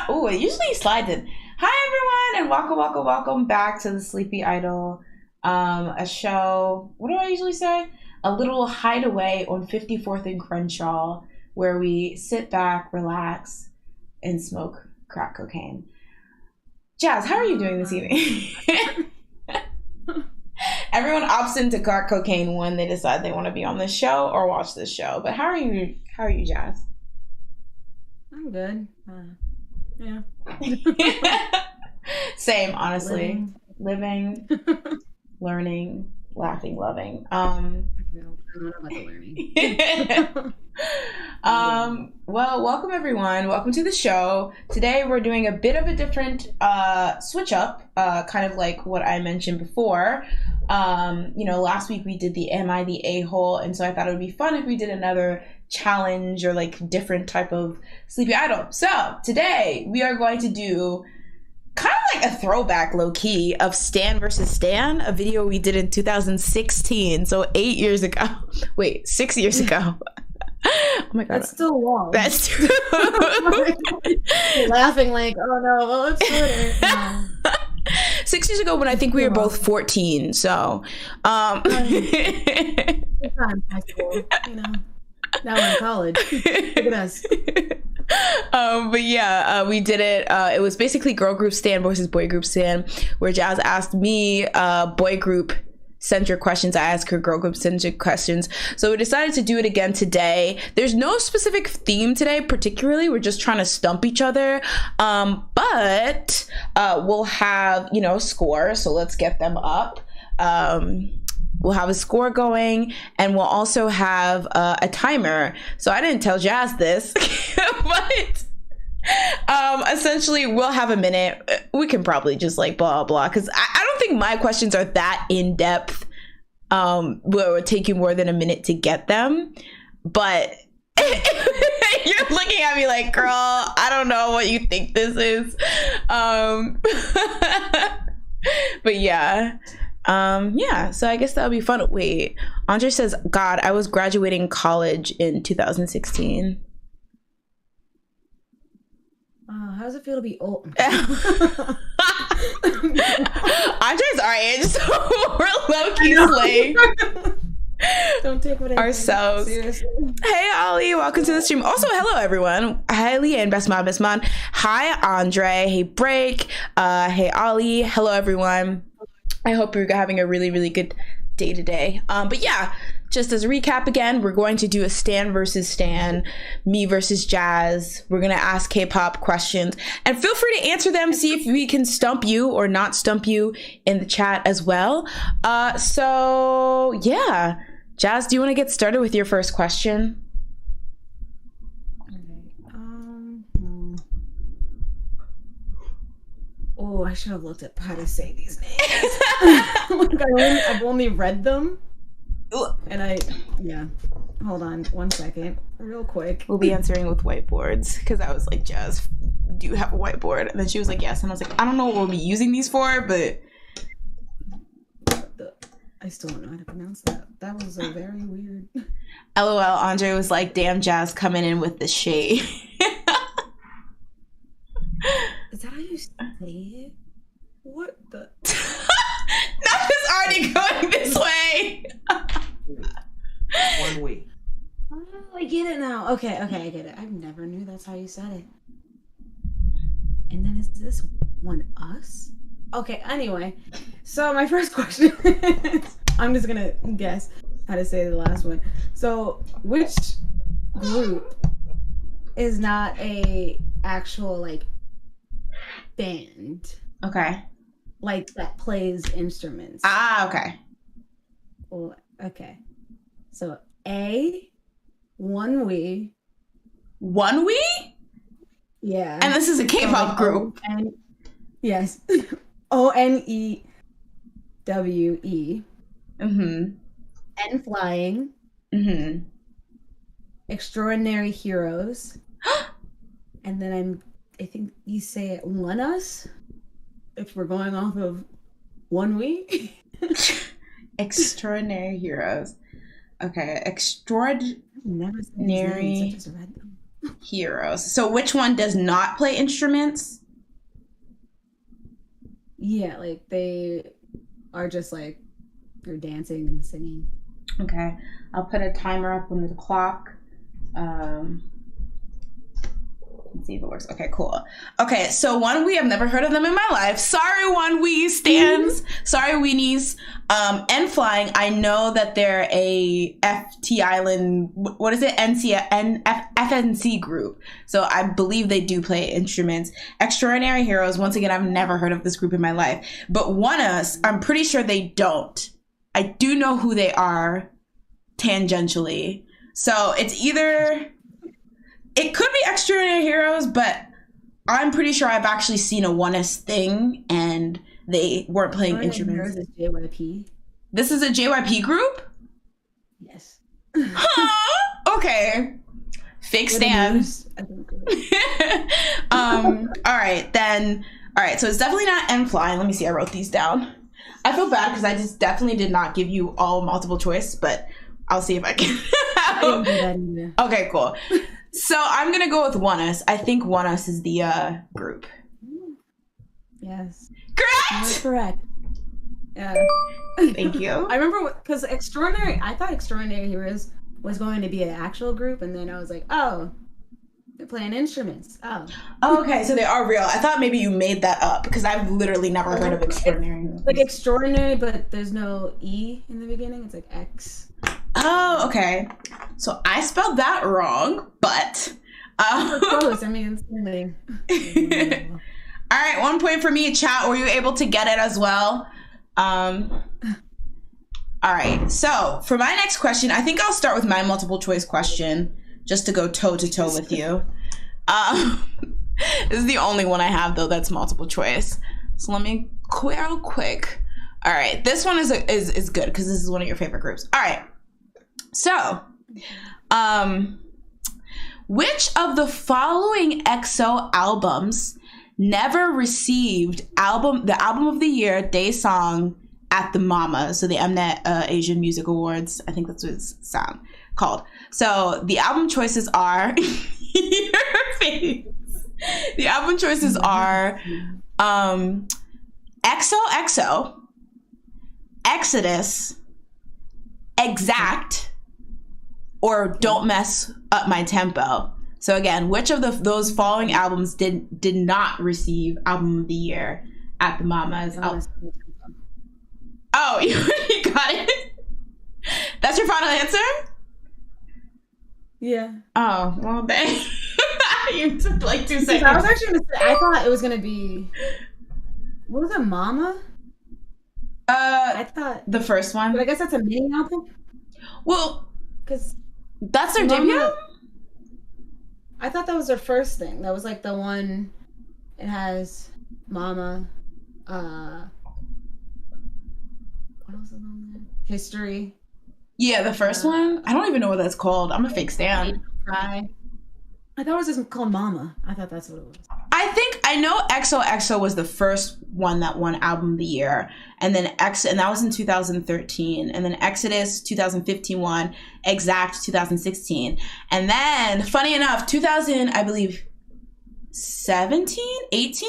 Oh, it usually slides in. Hi everyone, and welcome back to the Sleepy Idol, a show. What do I usually say? A little hideaway on 54th and Crenshaw, where we sit back, relax, and smoke crack cocaine. Jazz, how are you doing this evening? Everyone opts into crack cocaine when they decide they want to be on this show or watch this show. But how are you? How are you, Jazz? I'm good. Yeah. Same, honestly. Living, learning, laughing, loving. No, I don't know about the learning. Well, welcome everyone. Welcome to the show. Today we're doing a bit of a different switch up, kind of like what I mentioned before. Last week we did the Am I the A-hole? And so I thought it would be fun if we did another challenge or like different type of Sleepy Idol. So today we are going to do kind of like a throwback low-key of Stan versus Stan, a video we did in 2016, so 8 years ago. Wait, 6 years ago. Oh my god, that's still long. That's true. You're laughing like, oh no, well it's shorter. No. 6 years ago when I think we were both 14, so It's not in high school, now we're in college. Look at us. But yeah, we did it. It was basically girl group Stan versus boy group Stan, where Jazz asked me boy group centric questions. I asked her girl group centric questions. So we decided to do it again today. There's no specific theme today, particularly. We're just trying to stump each other. But we'll have, scores. So let's get them up. We'll have a score going, and we'll also have a timer. So I didn't tell Jazz this, but essentially we'll have a minute. We can probably just like blah blah, because I don't think my questions are that in depth. Where it would take you more than a minute to get them, but you're looking at me like, girl, I don't know what you think this is. But yeah. So I guess that'll be fun. Wait, Andre says, God, I was graduating college in 2016. How does it feel to be old? Andre's our age, so we're low-key slaying Don't take what I ourselves. Seriously. Hey Ollie, welcome to the stream. Also, hello everyone. Hi Leanne, best mom. Hi Andre. Hey Break. Hey Ollie. Hello everyone. I hope you're having a really, really good day today. But yeah, just as a recap again, we're going to do a Stan versus Stan, me versus Jazz. We're going to ask K-pop questions, and feel free to answer them. See if we can stump you or not stump you in the chat as well. So yeah, Jazz, do you want to get started with your first question? Oh, I should have looked at how to say these names. I've only read them. And hold on 1 second, real quick. We'll be answering with whiteboards, because I was like, Jazz, do you have a whiteboard? And then she was like, yes. And I was like, I don't know what we'll be using these for, but I still don't know how to pronounce that. That was a very weird. LOL. Andre was like, damn, Jazz coming in with the shade. Is that how you say it? What the? No, it's already going this way. 1 week. Oh, I get it now. Okay, I get it. I never knew that's how you said it. And then is this one us? Okay, anyway. So my first question is, I'm just gonna guess how to say the last one. So which group is not a actual like band? Okay. Like that plays instruments. Okay. Well, okay. So A, One We. One We? Yeah. And this is a K-pop group. Yes. ONEWE. Mm-hmm. And Flying. Mm-hmm. Extraordinary Heroes. And then I think you say it One Us, if we're going off of One We. Extraordinary Heroes. Okay, Never seen these names, I just read them. Heroes. So which one does not play instruments? Yeah, like they are just like they're dancing and singing. Okay. I'll put a timer up on the clock. Let's see if it works. Okay, cool. Okay, so one we have never heard of them in my life. Sorry, one we stands. Sorry, weenies. And flying. I know that they're a FT Island. What is it? FNC group. So I believe they do play instruments. Extraordinary Heroes. Once again, I've never heard of this group in my life. But ONEUS, I'm pretty sure they don't. I do know who they are tangentially. So it's either. It could be Extraordinary Heroes, but I'm pretty sure I've actually seen a ONEUS thing and they weren't playing instruments. Is JYP. This is a JYP group? Yes. Huh? Okay. Fake stan. All right, then. All right, so it's definitely not N flying. Let me see. I wrote these down. I feel bad because I just definitely did not give you all multiple choice, but I'll see if I can. I didn't do that either. Okay, cool. So I'm going to go with ONEUS. I think ONEUS is the group. Yes. Correct? You're correct. Yeah. Thank you. I remember because I thought Extraordinary Heroes was going to be an actual group, and then I was like, oh, they're playing instruments. Oh. Okay, so they are real. I thought maybe you made that up because I've literally never heard of Extraordinary Heroes. Like Extraordinary, but there's no E in the beginning. It's like X. Oh, okay. So I spelled that wrong, but We're close. I mean, it's something. All right, 1 point for me. Chat, were you able to get it as well? All right. So for my next question, I think I'll start with my multiple choice question just to go toe to toe with you. This is the only one I have though that's multiple choice. So let me real quick. All right, this one is good because this is one of your favorite groups. All right. So, which of the following EXO albums never received the album of the year day song at the MAMA, so the Mnet Asian Music Awards? I think that's what it's called. So the album choices are your face. The album choices are XOXO, Exodus, Exact, or Don't Mess Up My Tempo. So again, which of those following albums did not receive album of the year at the Mamas? Oh, you got it? That's your final answer? Yeah. Oh, well, dang. You took like 2 seconds. I was actually gonna say, I thought it was gonna be, what was it, Mama? I thought the first one. But I guess that's a mini album. Well, because that's their debut album? I thought that was their first thing. That was like the one. It has Mama. What else is on there? History. Yeah, the first one. I don't even know what that's called. I'm a fake stan. Cry. I thought it was just called Mama. I thought that's what it was. I know XOXO was the first one that won album of the year, and then and that was in 2013, and then Exodus 2015 won, Exact 2016, and then funny enough, 2000 I believe 17, 18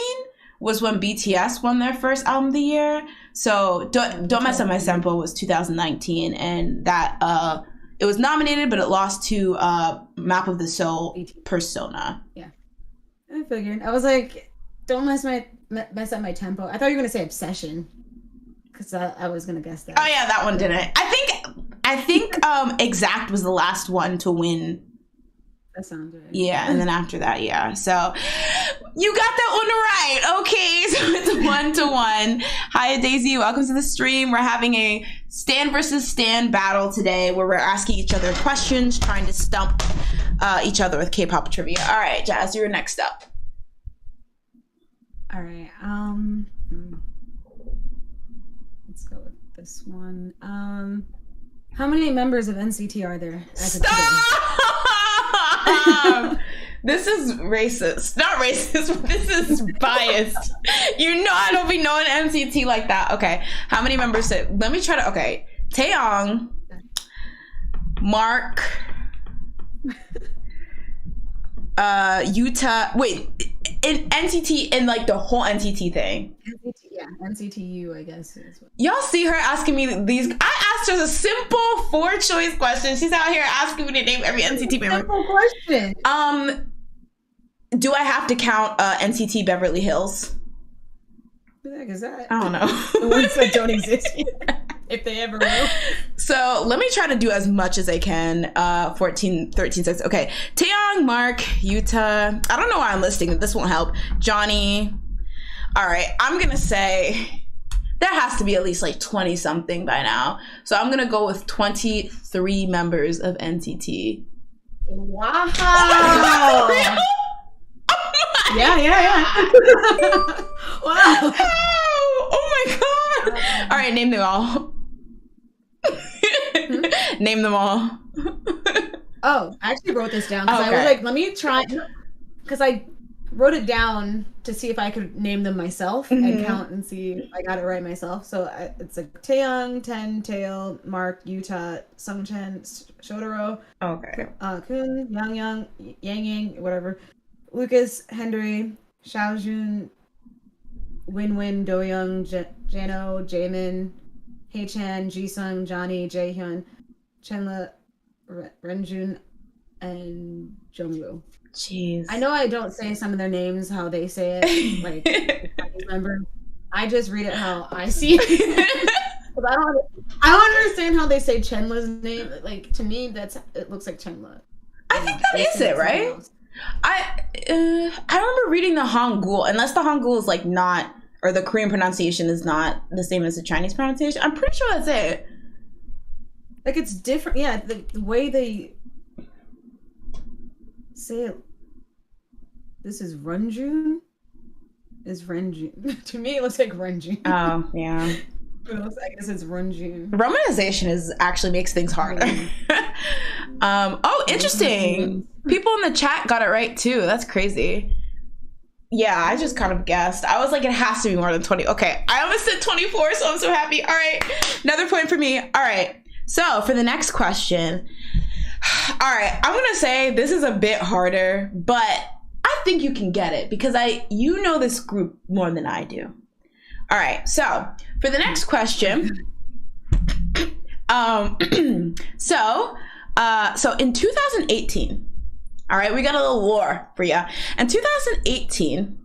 was when BTS won their first album of the year. So Don't Mess Up My Tempo was 2019, and that it was nominated, but it lost to Map of the Soul Persona. Yeah. I figured. I was like, don't mess up my tempo. I thought you were gonna say Obsession, because I was gonna guess that. Oh yeah, that one didn't. I think Exact was the last one to win. That sounds right. Yeah, and then after that, yeah. So you got that one right. Okay, so it's 1-1. Hi Daisy, welcome to the stream. We're having a Stan versus Stan battle today, where we're asking each other questions, trying to stump each other with K-pop trivia. All right, Jazz, you're next up. All right. Let's go with this one. How many members of NCT are there? Stop! This is racist. Not racist, but this is biased. You know I don't be knowing NCT like that. Okay, how many members? Let me try to. Okay, Taeyong, Mark, Utah. Wait, in NCT, in like the whole NCT thing. Yeah, NCTU, I guess. Y'all see her asking me these. I asked her a simple 4-choice question. She's out here asking me to name every NCT member. Simple question. Do I have to count NCT Beverly Hills? Who the heck is that? I don't know. The ones that don't exist yet, if they ever will. So let me try to do as much as I can. 14, 13, 6. Okay. Taeyong, Mark, Yuta. I don't know why I'm listing it. This won't help. Johnny. All right. I'm going to say there has to be at least like 20 something by now. So I'm going to go with 23 members of NCT. Wow. Oh Yeah. Wow. Oh my God. All right. Name them all. Name them all. Oh, I actually wrote this down because I was like, let me try, because I wrote it down to see if I could name them myself and count and see if I got it right myself. So it's like Taeyong, Ten, Tail, Mark, Yuta, Sungchen, Shotaro, Kun, Yang, Yang, whatever, Lucas, Henry, Xiaojun, Win, Doyoung, Jano, Jaemin, Haechan, Jisung, Johnny, Jaehyun, Chenle, Renjun, and Jungwoo. Jeez. I know I don't say some of their names how they say it, like I remember. I just read it how I see it. I don't understand how they say Chenle's name. Like, to me, it looks like Chenle. I think that is it, right? I remember reading the Hangul, unless the Hangul is like not, or the Korean pronunciation is not the same as the Chinese pronunciation. I'm pretty sure that's it. Like, it's different. Yeah, the way they say it. This is Renjun. Is Renjun. To me, it looks like Renjun. Oh, yeah. But I guess it's Renjun. Romanization actually makes things harder. Oh, interesting. People in the chat got it right too. That's crazy. Yeah, I just kind of guessed. I was like, it has to be more than 20. Okay, I almost said 24, so I'm so happy. All right, another point for me. All right, so for the next question. All right, I'm gonna say this is a bit harder, but I think you can get it because you know this group more than I do. All right, so for the next question, so in 2018, all right, we got a little war for you. In 2018,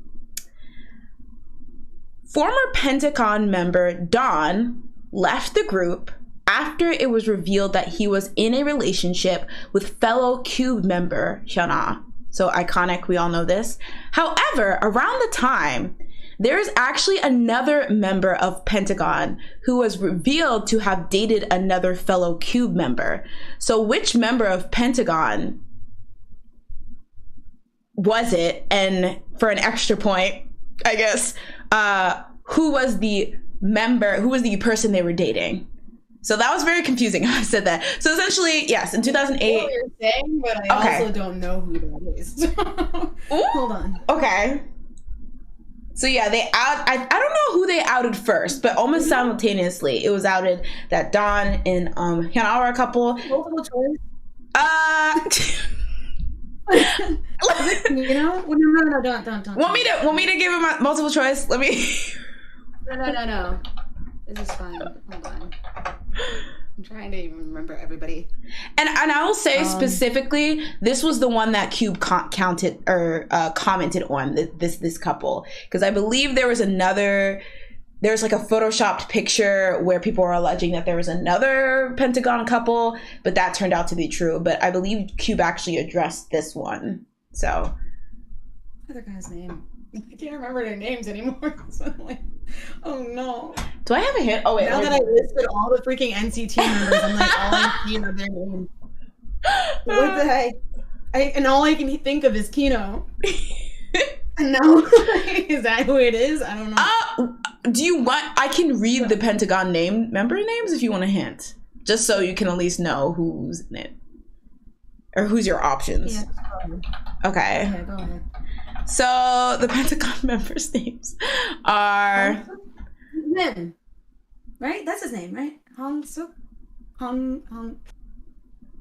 former Pentagon member Don left the group after it was revealed that he was in a relationship with fellow Cube member Hyuna. So iconic, we all know this. However, around the time, there's actually another member of Pentagon who was revealed to have dated another fellow Cube member. So which member of Pentagon was it? And for an extra point, I guess, who was the person they were dating? So that was very confusing. I said that. So essentially, yes, in 2008. I know what you're saying, but I also don't know who that is. Hold on. Okay. So yeah, I don't know who they outed first, but almost simultaneously, it was outed that Don and Hyuna are a couple. Multiple choice. You know? No, don't. Want me to give him a multiple choice? Let me. No. This is fine. Hold on. I'm trying to even remember everybody. And I will say specifically, this was the one that Cube counted or commented on this couple, because I believe there's like a photoshopped picture where people are alleging that there was another Pentagon couple, but that turned out to be true. But I believe Cube actually addressed this one. So, other guy's name. I can't remember their names anymore. So I'm like, oh no. Do I have a hint? Oh wait. Now that I listed all the freaking NCT members, I'm like, all I see are their names. What the heck? And all I can think of is Kino. And now, is that who it is? I don't know. Do you want? I can read the Pentagon member names if you want a hint, just so you can at least know who's in it or who's your options. Yeah. Okay. Yeah, go ahead. So the Pentagon members' names are Min, right? That's his name, right? Hong Suk, Hong.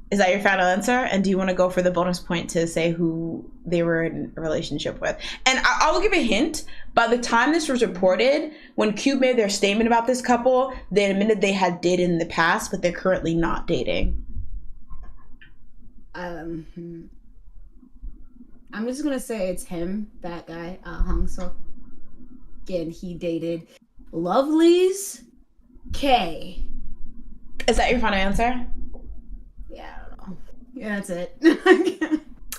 Is that your final answer? And do you want to go for the bonus point to say who they were in a relationship with? And I'll give a hint. By the time this was reported, when Cube made their statement about this couple, they admitted they had dated in the past, but they're currently not dating. I'm just gonna say it's him, that guy, Hong Suk. And he dated Lovely's K. Is that your final answer? Yeah, I don't know. Yeah, that's it.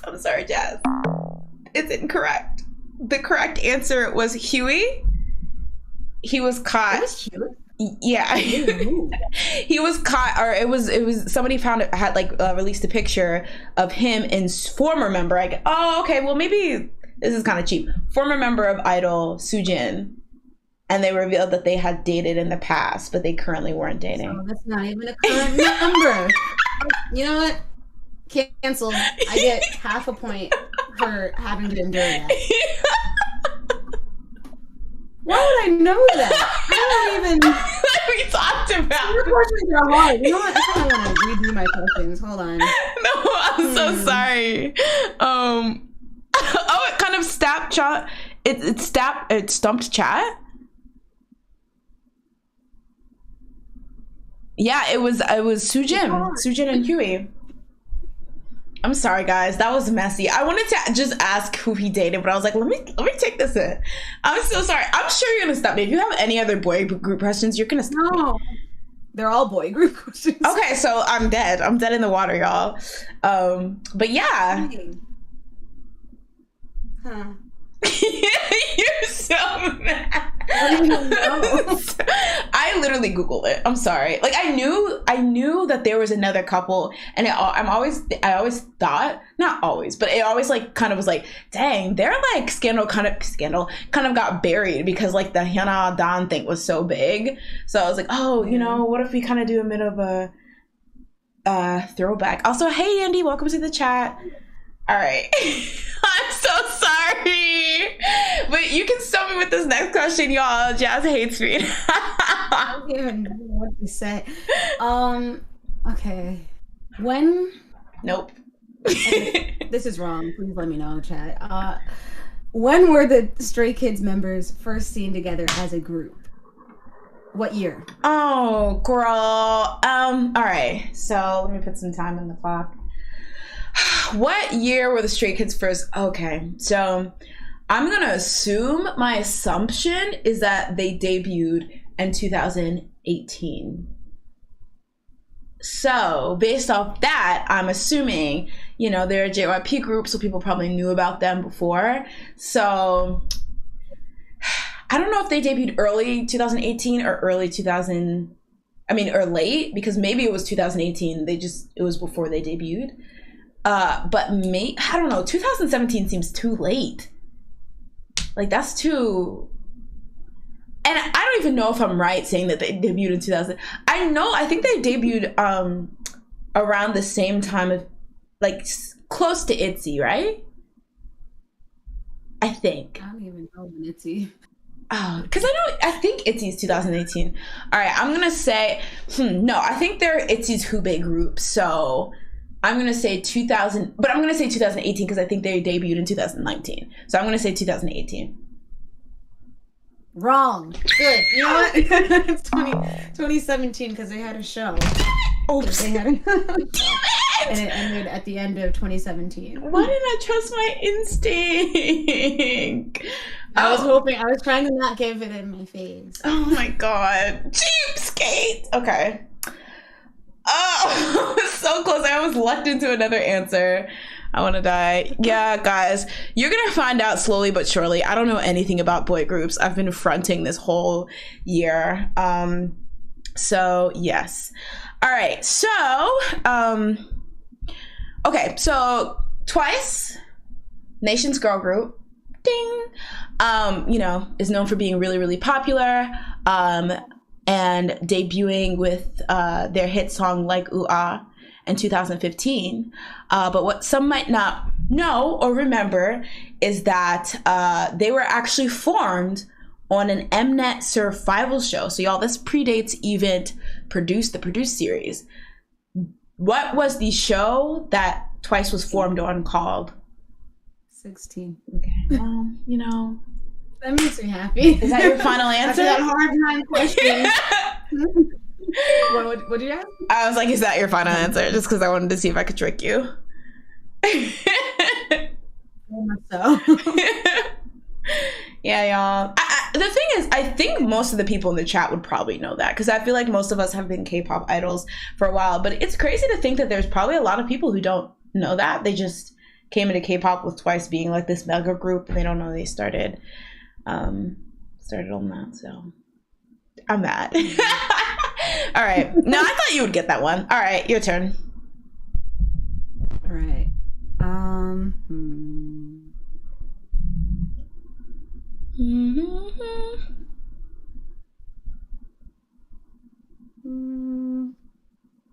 I'm sorry, Jazz. It's incorrect. The correct answer was Huey. He was caught. It was Huey? Yeah. He was caught, or it was somebody found it, had like released a picture of him and former member. Oh, okay, well maybe this is kind of cheap. Former member of Idol, Soojin. And they revealed that they had dated in the past, but they currently weren't dating. So that's not even a current number. You know what? Canceled. I get half a point for having to endure that. Why would I know that? I don't even. We talked about. Your questions are hard. You know what? I think I want to redo my questions. Hold on. No, I'm so sorry. Oh, it kind of stumped chat. It stumped chat. Yeah, it was Soojin and Huey. I'm sorry, guys. That was messy. I wanted to just ask who he dated, but I was like, let me take this in. I'm so sorry. I'm sure you're gonna stop me. If you have any other boy group questions, you're gonna stop me. No, they're all boy group questions. Okay, so I'm dead. I'm dead in the water, y'all. But yeah. Huh. You're so mad. I don't even know. I literally Googled it. I'm sorry. Like I knew that there was another couple, and I always thought, not always, but it always like kind of was like, dang, their like scandal kind of got buried because like the Hyuna Dan thing was so big. So I was like, oh, you know, what if we kind of do a bit of a throwback? Also, hey Andy, welcome to the chat. All right. I'm so sorry. But you can stop me with this next question, y'all. Jazz hates me. I don't even know what to say. Okay. When? Nope. Okay, this is wrong. Please let me know, chat. When were the Stray Kids members first seen together as a group? What year? Oh, girl. All right. So let me put some time on the clock. What year were the Stray Kids first? Okay, so I'm gonna assume my assumption is that they debuted in 2018. So based off that, I'm assuming, you know, they're a JYP group, so people probably knew about them before. So I don't know if they debuted early 2018 or early 2000. I mean, or late, because maybe it was 2018. It was before they debuted. But I don't know, 2017 seems too late. Like that's too, and I don't even know if I'm right saying that they debuted in 2000. I think they debuted around the same time of, like, close to ITZY, right? I think. I don't even know when ITZY. Oh, because I think ITZY's 2018. All right, I'm gonna say, no, I think they're ITZY's Hubei group, so I'm going to say 2000, but I'm going to say 2018 because I think they debuted in 2019. So I'm going to say 2018. Wrong. Good. You know what? It's 2017 because they had a show. Oops. They had and it ended at the end of 2017. Why didn't I trust my instinct? I was trying to not give it in my face. Oh my God. Cheapskate. Okay. Oh, so close. I almost leapt into another answer. I want to die. Yeah, guys, you're going to find out slowly but surely. I don't know anything about boy groups. I've been fronting this whole year. So, yes. All right. So, okay. So, Twice, Nation's girl group, ding, you know, is known for being really, really popular. And debuting with their hit song Like Ooh Ah in 2015. But what some might not know or remember is that they were actually formed on an Mnet survival show. So y'all, this predates even the Produced series. What was the show that Twice was formed on called? 16. Okay. Well, you know. That makes me happy. Is that your final answer? After that hard time question. What did you ask? I was like, is that your final answer? Just because I wanted to see if I could trick you. So. Yeah, y'all. The thing is, I think most of the people in the chat would probably know that, because I feel like most of us have been K-pop idols for a while. But it's crazy to think that there's probably a lot of people who don't know that. They just came into K-pop with Twice being like this mega group, and they don't know they started on that. So I'm mad. All right. No, I thought you would get that one. All right, your turn. All right. I'm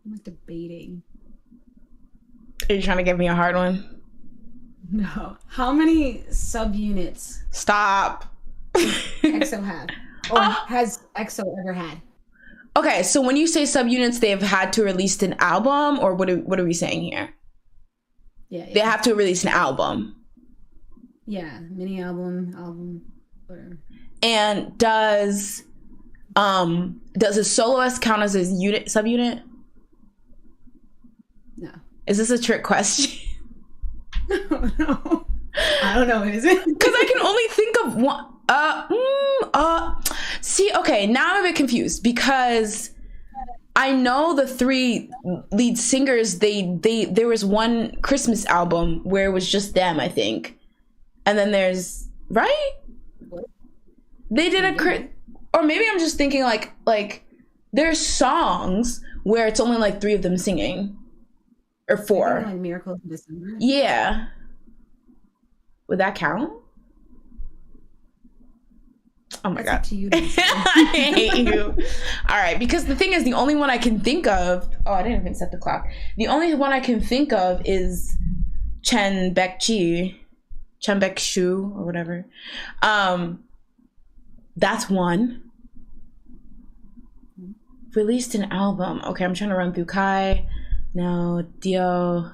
like debating. Are you trying to give me a hard one? No. How many subunits Stop. EXO have? Or has EXO ever had? Okay, so when you say subunits, they've had to release an album, or what are we saying here? Yeah. They have to release an album. Yeah, mini album, whatever. And does a soloist count as a subunit? No. Is this a trick question? No. I don't know. Is it? Because I can only think of one. See, okay, now I'm a bit confused, because I know the three lead singers. There was one Christmas album where it was just them, I think, and then there's right. They did or maybe I'm just thinking like there's songs where it's only like 3 of them singing, or 4. Like Miracles in December. Yeah. Would that count? Oh my God. Up to you. I hate you. All right, because the thing is, the only one I can think of, I didn't even set the clock. The only one I can think of is Chen Baek-shu, or whatever. That's one. Released an album. Okay, I'm trying to run through Kai. No. Dio.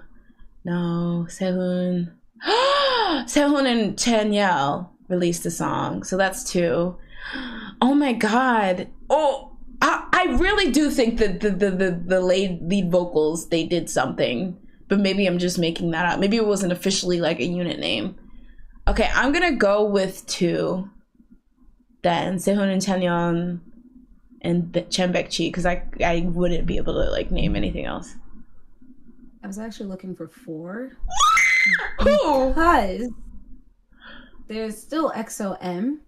No. Sehun. Sehun and Chanyeol released a song, so that's 2. Oh my God. Oh, I really do think that the lead vocals, they did something, but maybe I'm just making that up. Maybe it wasn't officially like a unit name. Okay, I'm gonna go with 2 then, Sehun and Chanyeol and Chen Baek-shu, because I wouldn't be able to like name anything else. I was actually looking for 4. Who? Because there's still EXO-M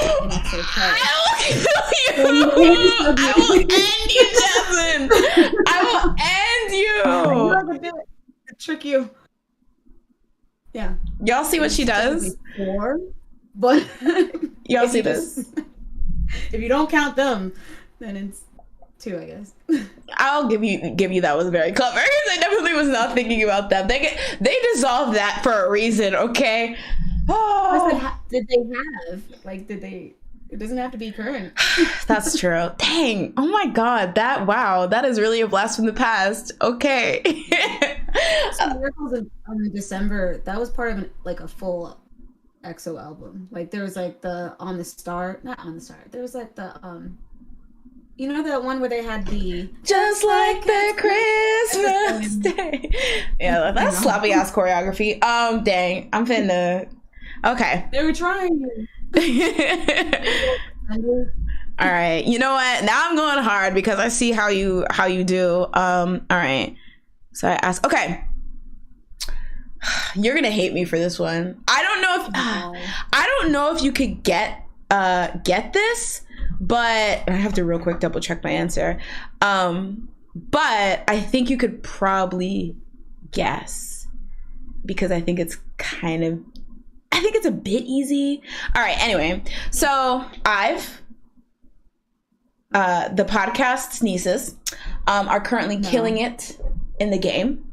and EXO-K. I will end you, Jasmine. I will end you. Trick you. Yeah. Y'all see what she does? 4, but y'all see this? If you don't count them, then it's 2, I guess. I'll give you that was very clever. I definitely was not thinking about that. They dissolved that for a reason, okay? Oh. Did they have? Like, did they? It doesn't have to be current. That's true. Dang. Oh my God. That is really a blast from the past. Okay. So Miracles in December, that was part of a full EXO album. Like, there was like the not On the Star. There was like the you know that one where they had the just like the Christmas day. Yeah, that's sloppy ass choreography. Dang, I'm finna. Okay. They were trying. All right. You know what? Now I'm going hard because I see how you do. All right. So I ask. Okay. You're gonna hate me for this one. I don't know if you could get this, but I have to real quick double check my answer. But I think you could probably guess, because I think it's a bit easy. All right. Anyway, so the podcast's nieces are currently killing it in the game.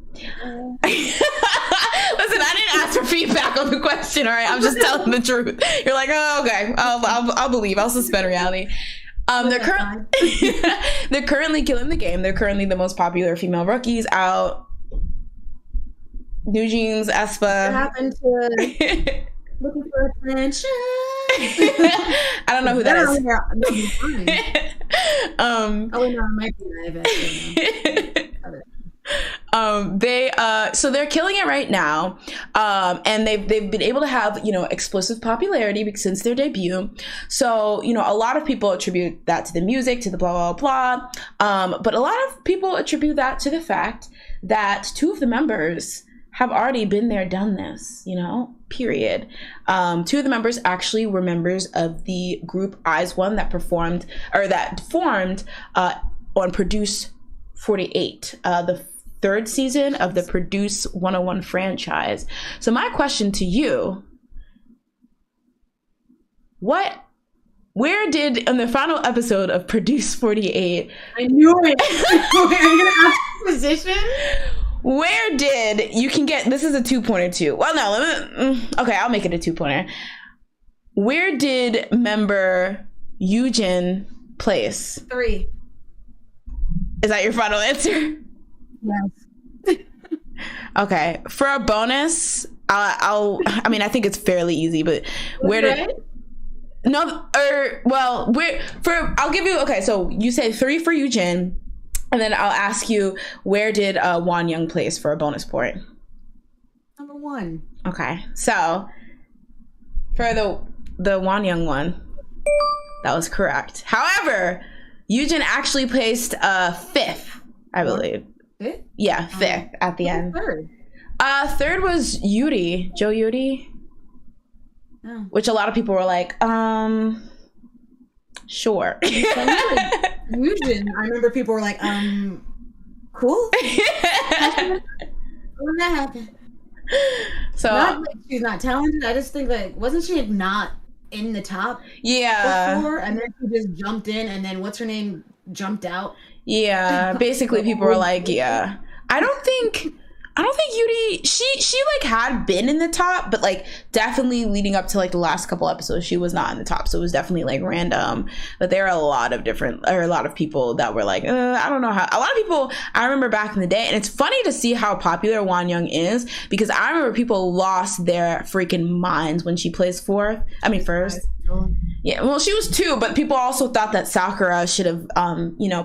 Listen, I didn't ask for feedback on the question. All right, I'm just telling the truth. You're like, oh, okay, I'll believe. I'll suspend reality. They're currently killing the game. They're currently the most popular female rookies out. New Jeans, Aespa. What happened to looking for attention? I don't know who that is. Oh no, it might be So they're killing it right now, and they've been able to have, you know, explosive popularity since their debut. So, you know, a lot of people attribute that to the music, to the blah blah blah, but a lot of people attribute that to the fact that two of the members have already been there, done this, you know, period. Two of the members actually were members of the group Eyes One that formed on Produce 48, the third season of the Produce 101 franchise. So my question to you, where did, in the final episode of Produce 48, I knew it. Are you gonna ask the position? Where did you can get, this is a 2-pointer too. Well, no, okay, I'll make it a 2-pointer. Where did member Yujin place? 3. Is that your final answer? Yes. Okay, for a bonus, I mean, I think it's fairly easy, but where did, no, I'll give you, okay, so you say 3 for Yujin, and then I'll ask you, where did Wan Young place for a bonus point? Number 1. Okay, so for the Wan Young one, that was correct. However, Yujin actually placed 5th, I believe. 5th? Yeah, 5th at the end. 3rd? 3rd was Yuri, Joe Yuri, which a lot of people were like, sure. Yujin, I remember people were like, cool. When that happened. So not like she's not talented. I just think like, wasn't she not in the top? Yeah. Before, and then she just jumped in, and then what's her name jumped out. Yeah. Basically, people were like, yeah. I don't think Yuri, she like had been in the top, but like definitely leading up to like the last couple episodes, she was not in the top. So it was definitely like random. But there are a lot of people that were like, I don't know how. A lot of people I remember back in the day, and it's funny to see how popular Wan Young is, because I remember people lost their freaking minds when she plays first. Yeah, well, she was 2, but people also thought that Sakura should have,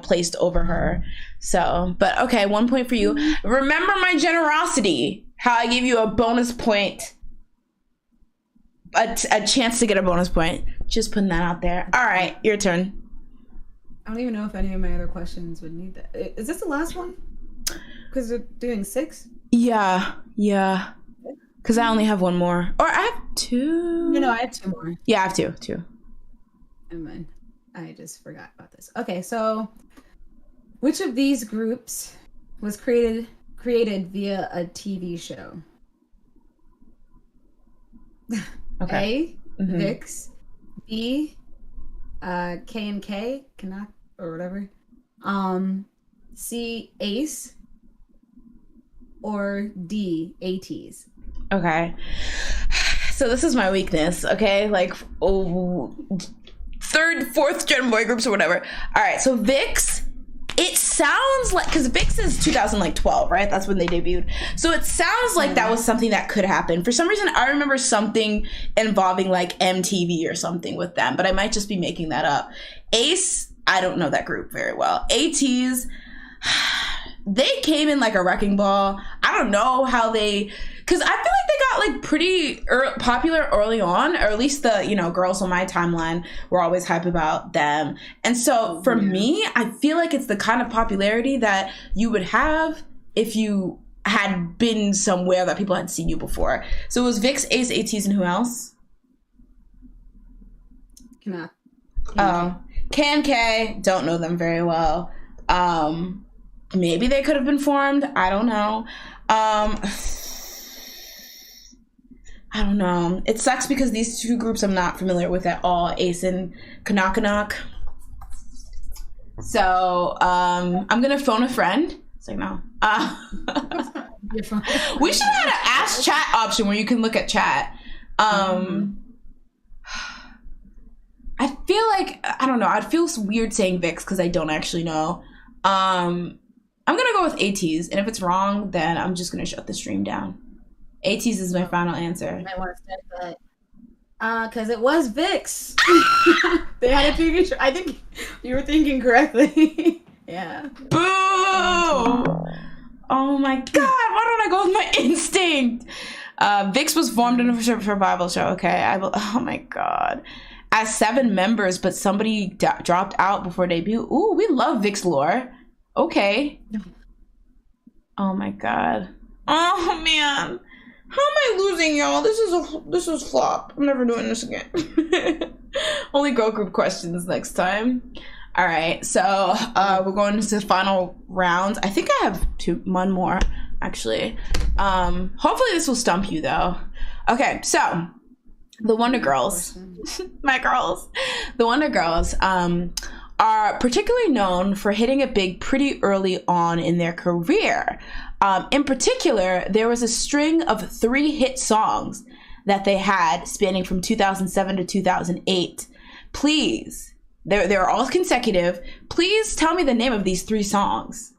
placed over her. So, but okay, 1 point for you. Remember my generosity, how I gave you a bonus point, a chance to get a bonus point. Just putting that out there. All right, your turn. I don't even know if any of my other questions would need that. Is this the last one? Because we're doing 6? Yeah. Because I only have 1 more. Or I have 2. No, I have 2 more. Yeah, I have 2. And then I just forgot about this. Okay, so which of these groups was created via a TV show? Okay. A, VIX, B, K&K, Kanak, or whatever. C, Ace, or D, ATs. Okay. So this is my weakness, okay? Like, 3rd, 4th gen boy groups or whatever. All right, so VIX, it sounds like, because VIX is 2012, right? That's when they debuted. So it sounds like that was something that could happen. For some reason, I remember something involving like MTV or something with them, but I might just be making that up. Ace, I don't know that group very well. ATs, they came in like a wrecking ball. I don't know how they, because I feel like they got like pretty popular early on, or at least the, girls on my timeline were always hype about them. And so for me, I feel like it's the kind of popularity that you would have if you had been somewhere that people had seen you before. So it was VIX, Ace, ATs, and who else? K&K, don't know them very well. Maybe they could have been formed. I don't know. I don't know. It sucks because these 2 groups I'm not familiar with at all, Ace and Kanakanak. So I'm gonna phone a friend. It's like, no. We should have had an ask chat option where you can look at chat. I feel like, I don't know, I'd feel weird saying VIX because I don't actually know. I'm gonna go with ATEEZ, and if it's wrong, then I'm just gonna shut the stream down. ATEEZ is my final answer. I want to say that because it was VIX. They had a TV show. I think you were thinking correctly. Yeah. Boo! Oh my god, why don't I go with my instinct? VIX was formed in a survival show. Okay, oh my god. As 7 members, but somebody dropped out before debut. Ooh, we love VIX lore. Okay. Oh my god. Oh man. How am I losing, y'all? This is flop. I'm never doing this again. Only girl group questions next time. All right, so we're going into the final rounds. I think I have one more actually. Hopefully this will stump you though. Okay, so the Wonder Girls, my girls, the Wonder Girls are particularly known for hitting it big pretty early on in their career. In particular, there was a string of 3 hit songs that they had spanning from 2007 to 2008. Please, they're all consecutive. Please tell me the name of these 3 songs.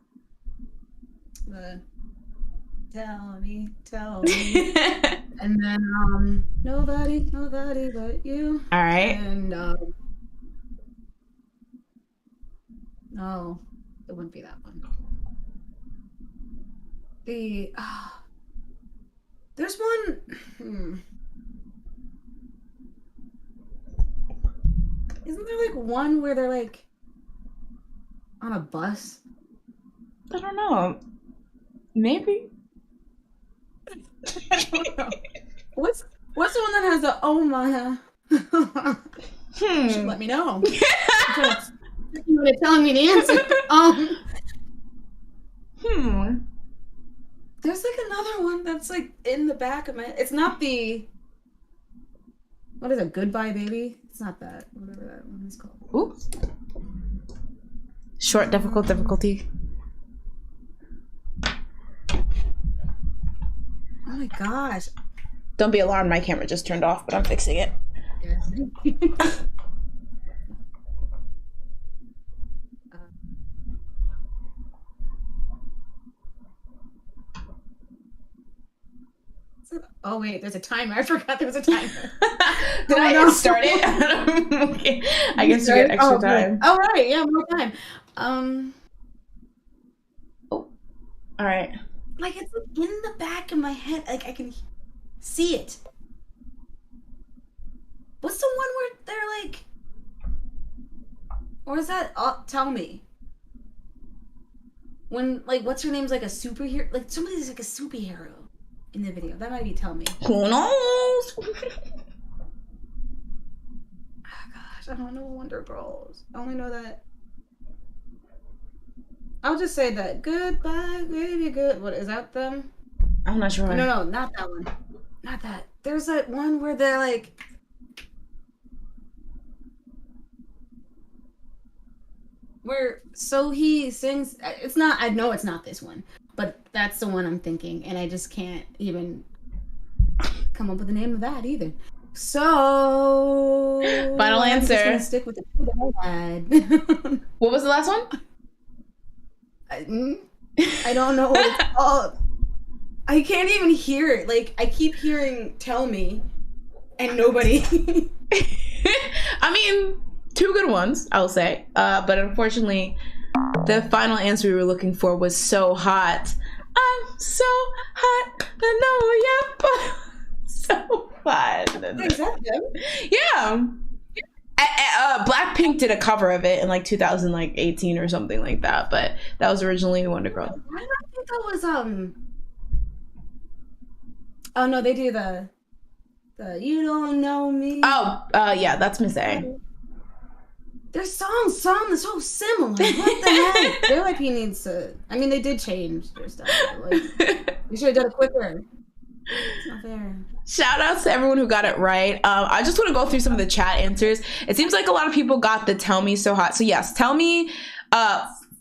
Tell me. And then nobody but you. All right. And no, it wouldn't be that one. There's one. Isn't there like one where they're like on a bus? I don't know. Maybe. I don't know. What's the one that has the oh my? You should let me know. You were telling me the answer. There's like another one that's like in the back of my. It's not the. What is it? Goodbye, baby. It's not that. Whatever that one is called. Oops. Short difficulty. Oh my gosh. Don't be alarmed. My camera just turned off, but I'm fixing it. Yes. Oh wait, there's a timer. I forgot there was a timer. Did I start it? Okay. I guess you get extra time. Oh right, yeah, more time. Oh, all right. Like it's like in the back of my head. Like I can see it. What's the one where they're like? Or is that? Tell me. When like what's her name's like a superhero? Like somebody's like a superhero in the video. That might be Tell Me. Who knows? Oh gosh, I don't know Wonder Girls. I only know that. I'll just say that. Goodbye, baby, good. What is that them? I'm not sure. No, not that one. Not that. There's that one where they're like. Where he sings. It's not. I know it's not this one, but that's the one I'm thinking, and I just can't even come up with the name of that either. So final answer. I'm just gonna stick with the two that I had. What was the last one? I don't know what it's called. I can't even hear it. Like I keep hearing "Tell Me," and nobody. I mean, 2 good ones, I'll say. But unfortunately, the final answer we were looking for was "So Hot." I'm so hot, I know, yeah. So fun. Is that them? Yeah. Blackpink did a cover of it in like 2018 or something like that, but that was originally Wonder Girl. Why did I think that was Oh no, they do the "You Don't Know Me." Oh, yeah, that's Miss A. Their songs sound so similar. What the heck? Their IP needs to. I mean, they did change their stuff. Like, you should have done it quicker. It's not fair. Shout outs to everyone who got it right. I just want to go through some of the chat answers. It seems like a lot of people got the "Tell Me So Hot." So yes, "Tell Me."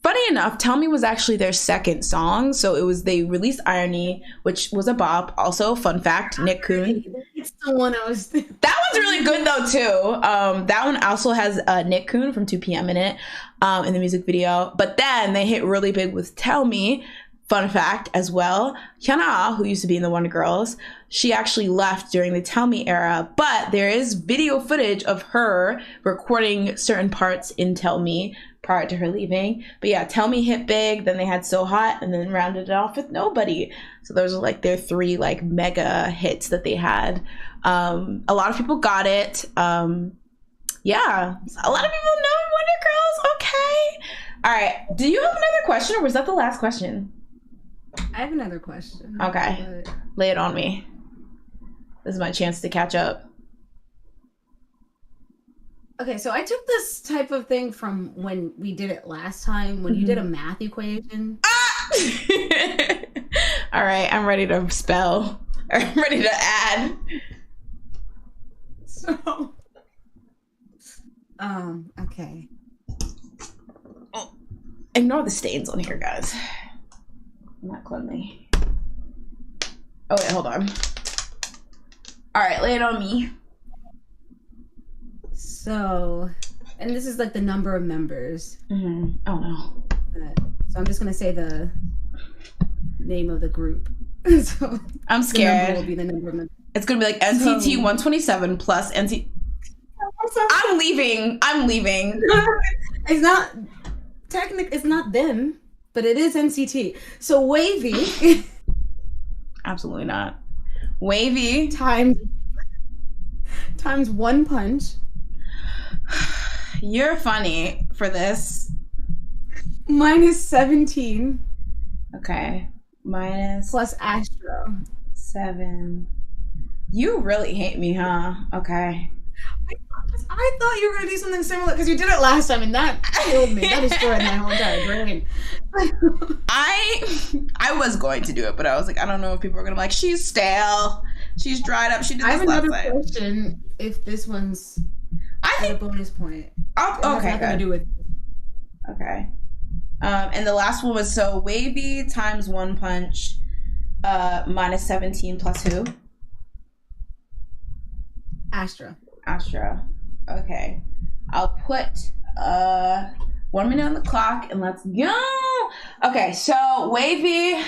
Funny enough, "Tell Me" was actually their second song. So they released "Irony," which was a bop. Also, fun fact, Nick Kuhn. It's the one I was thinking. That one's really good though too. That one also has Nick Kuhn from 2PM in it, in the music video. But then they hit really big with Tell Me. Fun fact as well, Hyuna, who used to be in the Wonder Girls, she actually left during the Tell Me era, but there is video footage of her recording certain parts in Tell Me prior to her leaving. But yeah, Tell Me hit big, then they had So Hot, and then rounded it off with Nobody. So those are like their three like mega hits that they had. A lot of people got it. Yeah, a lot of people know Wonder Girls. Okay. All right. Do you have another question, or was that the last question? I have another question. Okay. Lay it on me. This is my chance to catch up. Okay, so I took this type of thing from when we did it last time, when you did a math equation. Ah! All right, I'm ready to spell. I'm ready to add. So, okay. Oh, ignore the stains on here, guys. Not cleanly. Oh wait, hold on. All right, lay it on me. So, and this is like the number of members. Oh no. So I'm just gonna say the name of the group. So I'm scared. The number will be the number of members. It's gonna be like NCT 127 plus NCT. I'm leaving. It's not technically. It's not them. But it is NCT. So Wavy. Absolutely not. Wavy times One Punch. You're funny for this. Minus 17. Okay. Minus. Plus Astro. 7. You really hate me, huh? Okay. I thought you were going to do something similar because you did it last time and that killed me. That destroyed my whole entire brain. I was going to do it, but I was like, I don't know if people are going to be like, she's stale. She's dried up. She did this last time. I have another question if this one's a bonus point. Oh, okay, good. To do with okay. And the last one was so Wavy times One Punch minus 17 plus who? Astro. Okay. I'll put 1 minute on the clock and let's go. Okay, so Wavy,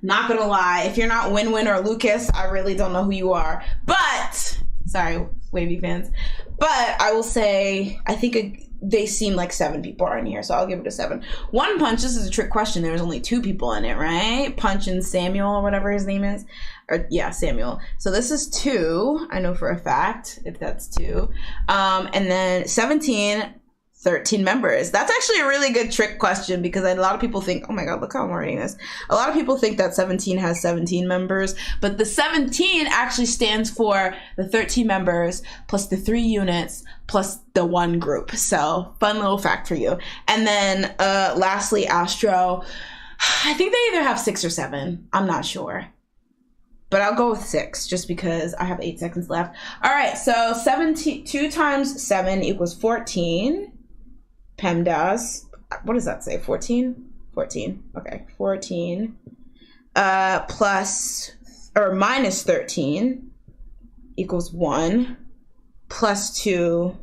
not gonna lie, if you're not Win-Win or Lucas, I really don't know who you are. But sorry, Wavy fans. But I will say I think they seem like 7 people are in here, so I'll give it a 7. One Punch, this is a trick question. There's only 2 people in it, right? Punch and Samuel or whatever his name is. Or yeah, Samuel. So this is 2. I know for a fact if that's 2. And then 17, 13 members. That's actually a really good trick question because a lot of people think, oh my God, look how I'm writing this. A lot of people think that 17 has 17 members, but the 17 actually stands for the 13 members plus the 3 units plus the 1 group. So fun little fact for you. And then lastly, Astro. I think they either have 6 or 7. I'm not sure. But I'll go with 6 just because I have 8 seconds left. All right, so 2 times 7 equals 14. PEMDAS. What does that say? 14? 14. Okay, 14. Plus or minus 13 equals 1. Plus 2.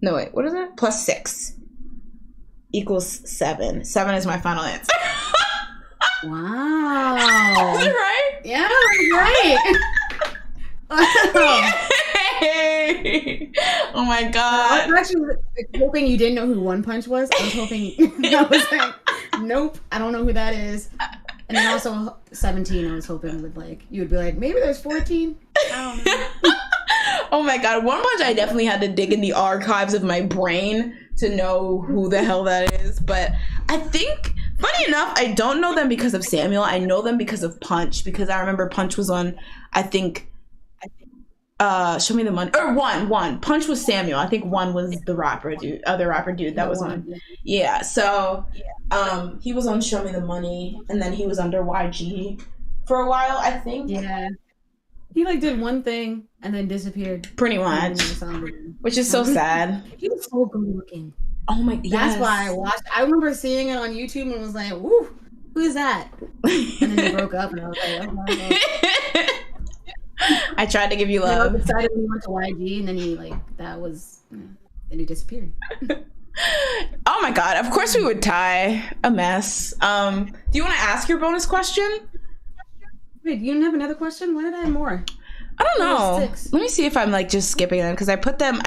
No, wait, what is it? Plus 6 equals 7. 7 is my final answer. Wow. Is it right? Yeah, right. Yay! Oh my God. I was actually hoping you didn't know who One Punch was. I was hoping I was like, nope, I don't know who that is. And then also 17, I was hoping you would be like, maybe there's 14. I don't know. Oh my God, One Punch, I definitely had to dig in the archives of my brain to know who the hell that is. But I think, funny enough, I don't know them because of Samuel. I know them because of Punch, because I remember Punch was on, I think Show Me the Money, or One. Punch was Samuel. I think One was the other rapper dude that was on. Yeah, so he was on Show Me the Money, and then he was under YG for a while, I think. Yeah. He did one thing and then disappeared. Pretty much. Which is so sad. He was so good looking. Oh my God. That's why I watched. I remember seeing it on YouTube and was like, woo, who is that? And then they broke up and I was like, oh my God. I tried to give you I was love. excited when he went to YG, and then then he disappeared. Oh my god, of course we would tie. A mess. Do you want to ask your bonus question? Wait, you didn't have another question? Why did I have more? I don't know. 6. Let me see if I'm like just skipping them because I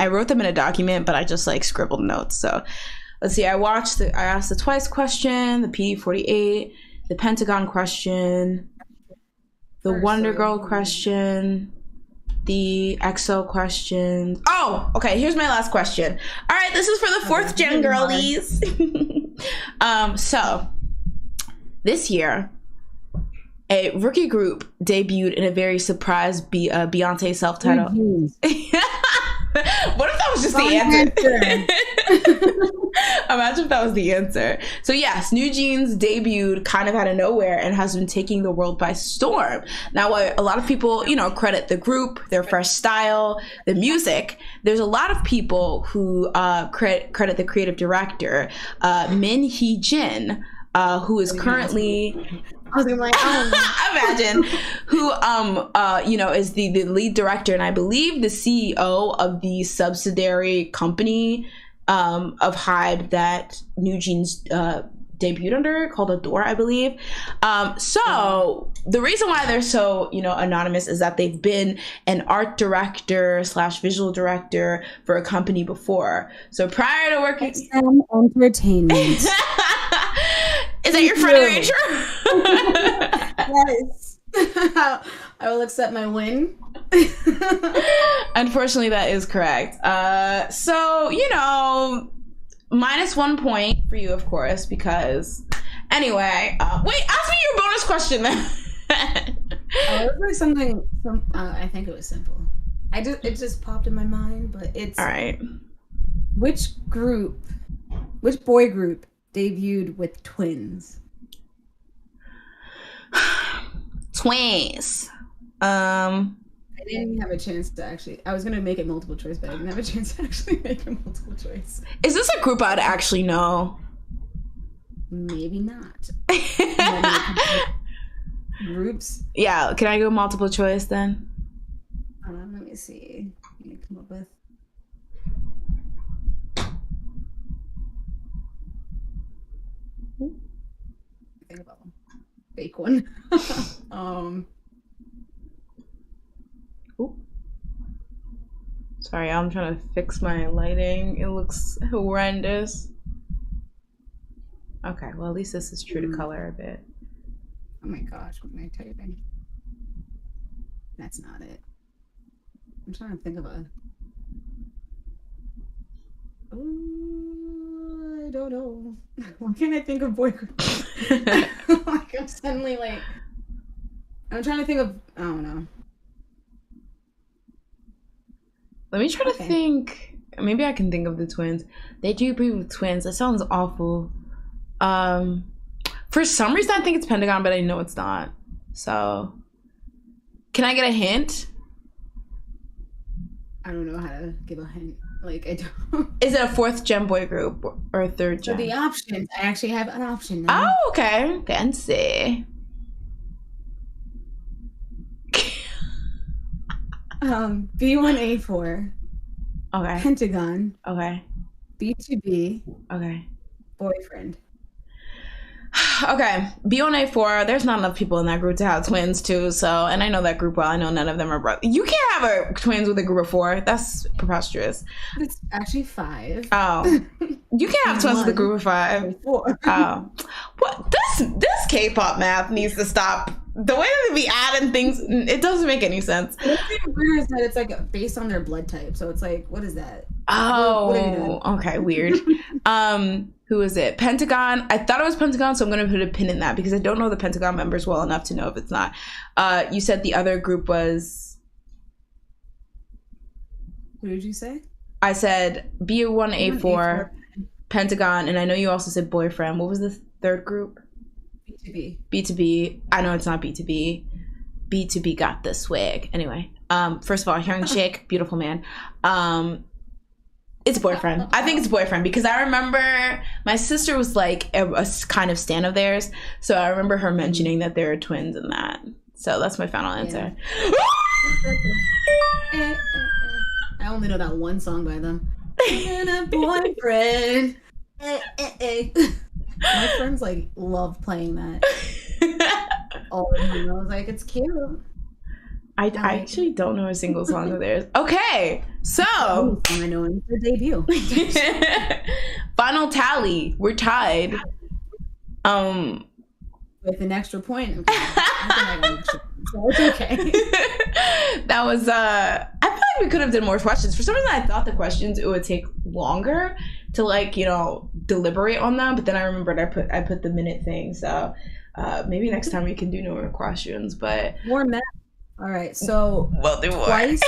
wrote them in a document, but I just like scribbled notes. So let's see. I asked the Twice question, the PD48, the Pentagon question, the Wonder Girl question, the EXO question. Oh, okay. Here's my last question. All right, this is for the 4th gen girlies. So this year, a rookie group debuted in a very surprise Beyonce self-titled. What if that was just the answer? Imagine if that was the answer. So yes, New Jeans debuted kind of out of nowhere and has been taking the world by storm. Now, what a lot of people, credit the group, their fresh style, the music. There's a lot of people who credit the creative director, Min Hee Jin, who is currently... I was like, imagine who is the lead director and I believe the CEO of the subsidiary company of Hybe that New Jeans debuted under, called Adore, I believe. So the reason why they're so anonymous is that they've been an art director / visual director for a company before. So prior to working SM Entertainment. Is that your friend Rachel? Yes. I will accept my win. Unfortunately, that is correct. So, -1 point for you, of course, because anyway, wait, ask me your bonus question then. It was like something, I think it was simple. It just popped in my mind, but it's... All right. Which boy group debuted with twins? Twins. I didn't have a chance to actually... I was going to make it multiple choice, but I didn't have a chance to actually make it multiple choice. Is this a group I'd actually know? Maybe not. Groups? Yeah, can I go multiple choice then? Let me see. What can I come up with? Think about one. Fake one. Ooh. Sorry, I'm trying to fix my lighting. It looks horrendous. Okay, well at least this is true to color a bit. Oh my gosh, what am I typing? That's not it. I'm trying to think of a... Ooh, I don't know. Why can't I think of boy group? Like I'm suddenly like... I'm trying to think of... I don't know. Let me try to think. Maybe I can think of the twins. They do breed with twins. That sounds awful. For some reason I think it's Pentagon, but I know it's not. So can I get a hint? I don't know how to give a hint. Like I don't. Is it a 4th gen boy group or a 3rd gen? So the options. I actually have an option now. Oh, okay. Fancy. B1A4. Okay. Pentagon. Okay. B2B. Okay. Boyfriend. Okay, B1A4, there's not enough people in that group to have twins too, so, and I know that group well, I know none of them are brothers. You can't have twins with a group of 4, that's preposterous. It's actually 5. Oh, you can't have twins with a group of 5. 4. Oh, what, this K-pop math needs to stop. The way that they be adding things, it doesn't make any sense. What's weird is that it's like based on their blood type, so it's like, what is that? Oh, what are you doing? Okay, weird. Who is it? Pentagon. I thought it was Pentagon, so I'm gonna put a pin in that because I don't know the Pentagon members well enough to know if it's not. You said the other group was... What did you say? I said B1A4, Pentagon, and I know you also said Boyfriend. What was the 3rd group? B2B. B2B. I know it's not B2B. B2B got the swag. Anyway, first of all, young chick, beautiful man. It's Boyfriend. I think it's Boyfriend because I remember my sister was like a kind of stan of theirs, so I remember her mentioning that there are twins in that. So that's my final answer. I only know that one song by them. And a boyfriend. My friends like love playing that all the time. I was like, it's cute. I actually don't know a single song of theirs. Okay, so I know it's their debut. Final tally. We're tied. With an extra point. I think so it's okay. That was I feel like we could have done more questions. For some reason I thought the questions it would take longer to like, you know, deliberate on them, but then I remembered I put the minute thing. So maybe next time we can do no more questions, but more math. All right, so we'll do twice.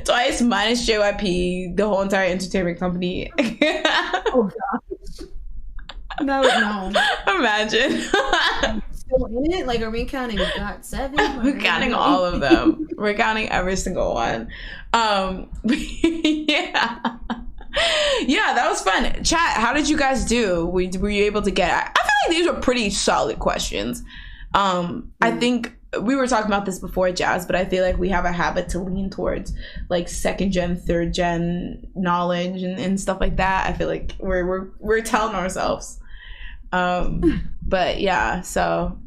Twice minus JYP, the whole entire entertainment company. Oh gosh. No. Imagine. Still in it? Like, are we counting GOT7? We're counting all of them. We're counting every single one. Yeah. Yeah, that was fun. Chat, how did you guys do? Were you able to get... I feel like these were pretty solid questions. I think we were talking about this before, Jazz, but I feel like we have a habit to lean towards like second gen, third gen knowledge and stuff like that. I feel like we're telling ourselves. But yeah, so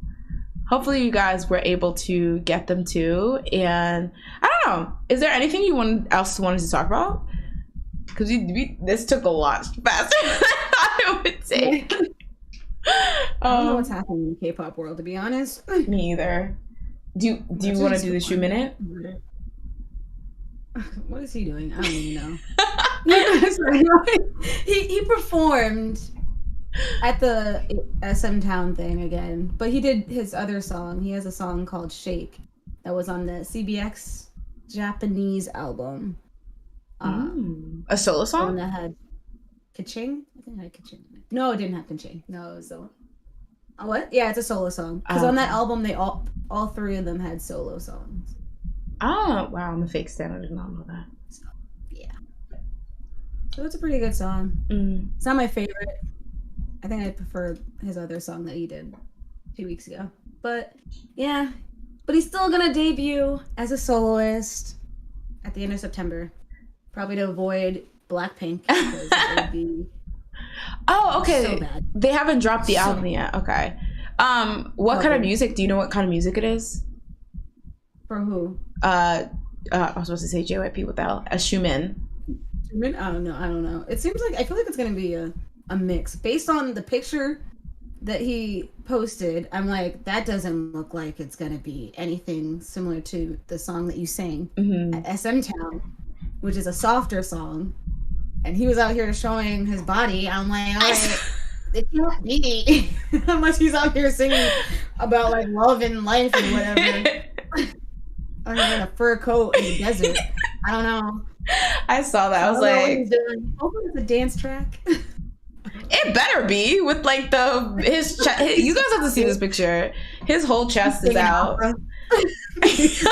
hopefully you guys were able to get them too. And I don't know, is there anything else wanted to talk about? Because this took a lot faster than I thought it would take. I don't know what's happening in the K-pop world, to be honest. Me either. Do you want to do the shoe minute? What is he doing? I don't even know. He performed at the SM Town thing again, but he did his other song. He has a song called Shake that was on the CBX Japanese album. A solo song? One that had Kaching? I think it had Kaching. No, it didn't have Kaching. No, it was the one. What? Yeah, it's a solo song. Because on that album, they all three of them had solo songs. Oh, wow. I'm a fake stan. I did not know that. So, yeah. So it's a pretty good song. It's not my favorite. I think I prefer his other song that he did 2 weeks ago. But, yeah. But he's still going to debut as a soloist at the end of September. Probably to avoid Blackpink. Because it would be... Oh, okay. So bad. They haven't dropped the album yet. Okay. What kind of music? Do you know what kind of music it is? For who? I was supposed to say JYP without a Shumin. Shumin? I don't know. It seems like I feel like it's gonna be a mix based on the picture that he posted. I'm like, that doesn't look like it's gonna be anything similar to the song that you sang at SM Town, which is a softer song. And he was out here showing his body. I'm like, all right, it can't be how much he's out here singing about like love and life and whatever. I'm in a fur coat in the desert. I don't know. I saw that. I was like, hopefully it's a dance track. It better be with like his chest. You guys have to see this picture. His whole chest is out. It's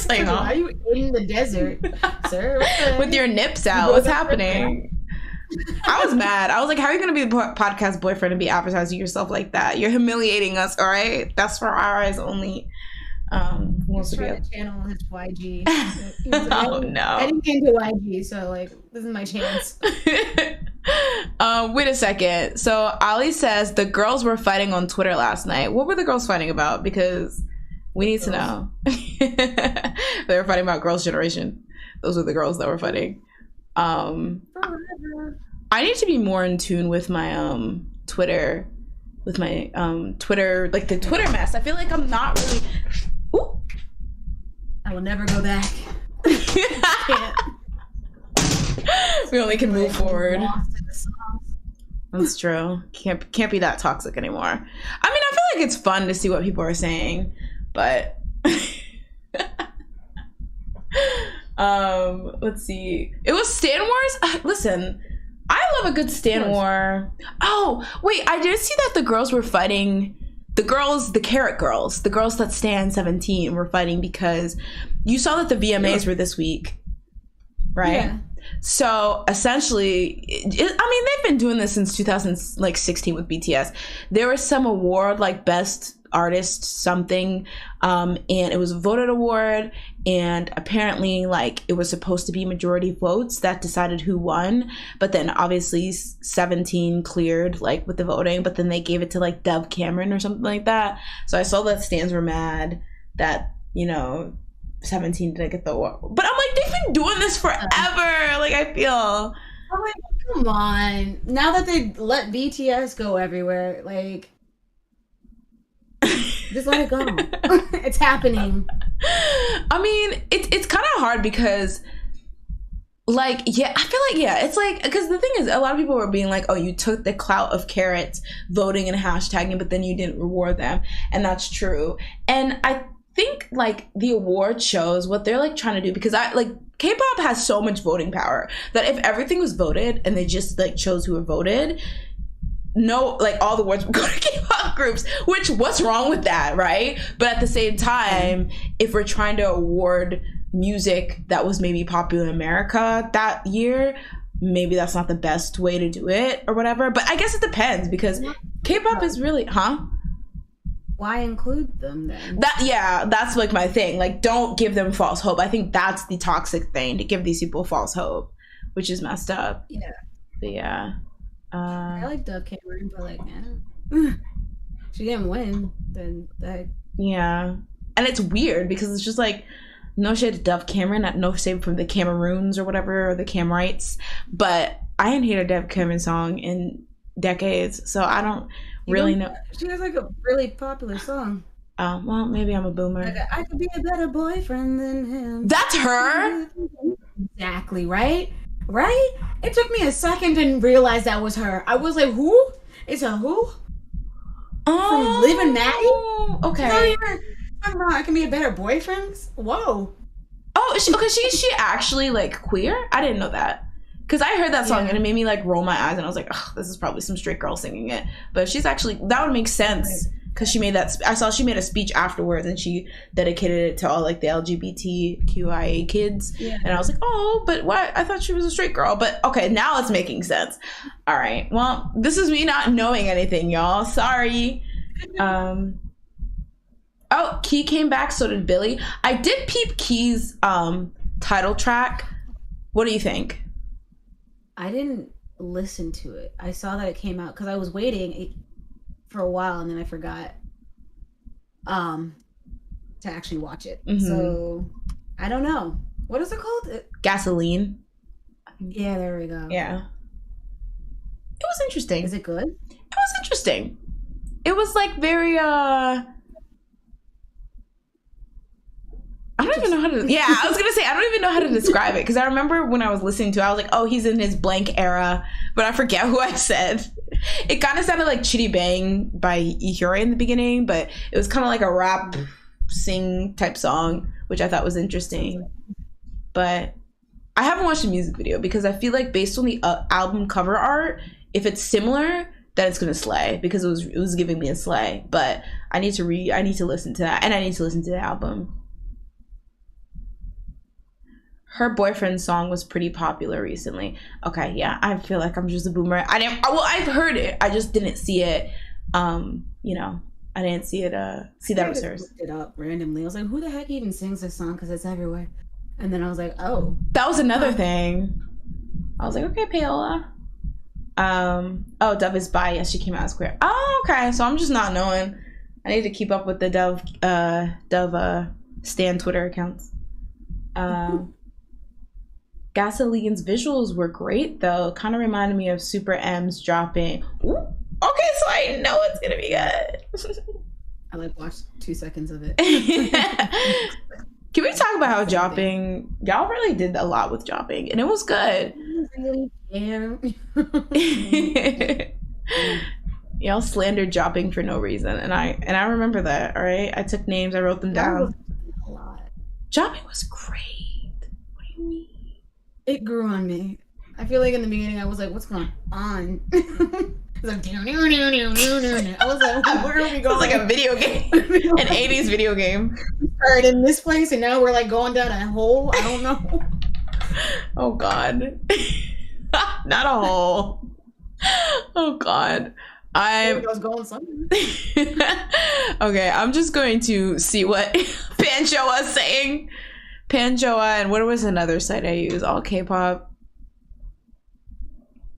like, why are you in the desert, sir? With your nips out? What's happening? I was mad. I was like, how are you going to be the podcast boyfriend and be advertising yourself like that? You're humiliating us, all right? That's for our eyes only. He's trying to channel his YG. Oh, no. I didn't get into YG, so like, this is my chance. Wait a second. So Ali says the girls were fighting on Twitter last night. What were the girls fighting about? Because we need to know. They were fighting about Girls' Generation. Those were the girls that were fighting. I need to be more in tune with my Twitter, like the Twitter mess. I feel like I'm not really. Ooh. I will never go back. We only can move forward. That's true. Can't be that toxic anymore. I mean, I feel like it's fun to see what people are saying, but let's see. It was Stan Wars. Listen, I love a good Stan War. Oh wait, I did see that the girls were fighting. The Carrot Girls, the girls that Stan 17 were fighting because you saw that the VMAs were this week. right? Yeah. So essentially, they've been doing this since 2016 with BTS. There was some award like best artist something, and it was a voted award, and apparently like it was supposed to be majority votes that decided who won, but then obviously 17 cleared like with the voting, but then they gave it to like Dove Cameron or something like that. So I saw that stans were mad that 17 didn't get the award, but I'm like, they've been doing this forever. Like I feel. I'm like, come on. Now that they let BTS go everywhere, like, just let it go. It's happening. I mean, it's kind of hard because, like, yeah, I feel like, yeah, it's like, because the thing is, a lot of people were being like, oh, you took the clout of carrots voting and hashtagging, but then you didn't reward them. And that's true. And I think, like, the award shows what they're, like, trying to do, because K-pop has so much voting power that if everything was voted and they just, like, chose who were voted, no, like, all the awards would go to K-pop groups, which, what's wrong with that, right? But at the same time, if we're trying to award music that was maybe popular in America that year, maybe that's not the best way to do it or whatever. But I guess it depends, because K-pop is really, Why include them then? That's like my thing. Like, don't give them false hope. I think that's the toxic thing, to give these people false hope, which is messed up. Yeah. But yeah. I like Dove Cameron, but like, man, she didn't win. Then that. Yeah, and it's weird because it's just like, no shade to Dove Cameron, no shade from the Cameroons or whatever, or the Camrites, but I hadn't heard a Dove Cameron song in decades, so I don't really know. She has like a really popular song. Well, maybe I'm a boomer. Like, I could be a better boyfriend than him. That's her? Exactly, right? Right? It took me a second to realize that was her. I was like, who? It's a who? From Liv and Maddie? Okay. I can be a better boyfriend? Whoa. Oh, she actually like queer? I didn't know that. Because I heard that song and it made me like roll my eyes, and I was like, oh, this is probably some straight girl singing it. But she's actually, that would make sense. Because she made that, I saw she made a speech afterwards, and she dedicated it to all like the LGBTQIA kids. Yeah. And I was like, oh, but what? I thought she was a straight girl. But okay, now it's making sense. All right. Well, this is me not knowing anything, y'all. Sorry. Oh, Key came back, so did Billy. I did peep Key's title track. What do you think? I didn't listen to it. I saw that it came out because I was waiting for a while, and then I forgot to actually watch it. Mm-hmm. So I don't know. What is it called? Gasoline. Yeah, there we go. Yeah. It was interesting. Is it good? It was interesting. It was like very I don't even know how to I was gonna say, I don't even know how to describe it, because I remember when I was listening to it, I was like, oh, he's in his blank era, but I forget who I said. It kind of sounded like Chitty Bang by Ihure in the beginning, but it was kind of like a rap sing type song, which I thought was interesting. But I haven't watched the music video because I feel like based on the album cover art, if it's similar, then it's gonna slay, because it was giving me a slay. But I need to listen to that, and I need to listen to the album. Her boyfriend's song was pretty popular recently. Okay, yeah, I feel like I'm just a boomer. I've heard it. I just didn't see it. I didn't see it. See that was hers. Looked it up randomly. I was like, who the heck even sings this song? Because it's everywhere. And then I was like, oh, that was another thing. I was like, okay, Paola. Dove is bi. Yes, she came out as queer. Oh, okay. So I'm just not knowing. I need to keep up with the Dove stan Twitter accounts. Gasoline's visuals were great, though. Kind of reminded me of Super M's dropping. Ooh, okay, so I know it's gonna be good. I watched 2 seconds of it. Can we talk about how Jopping? Y'all really did a lot with Jopping, and it was good. Y'all slandered Jopping for no reason, and I remember that. All right, I took names, I wrote them down. A lot. Jopping was great. What do you mean? It grew on me. I feel like in the beginning I was like, what's going on? It was like, I was like, where are we going? It was like a video game. An 80s video game. We started in this place and now we're like going down a hole. I don't know. Oh God. Not a hole. Oh God. I was going somewhere. Okay, I'm just going to see what Panjoa is saying. Panjoa, and what was another site I use? All K-pop.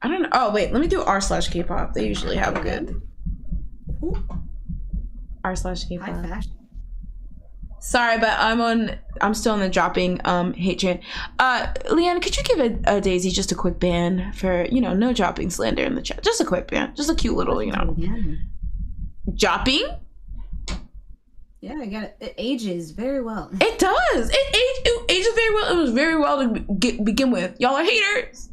I don't know. Oh wait, let me do r/K-pop. They usually have good r/K-pop. High fashion. Sorry, but I'm still in the dropping hate train. Leanne, could you give a Daisy just a quick ban for, no dropping slander in the chat. Just a quick ban. Just a cute little, dropping? Yeah, I got it. It ages very well. It does. It ages very well. It was very well to begin with. Y'all are haters.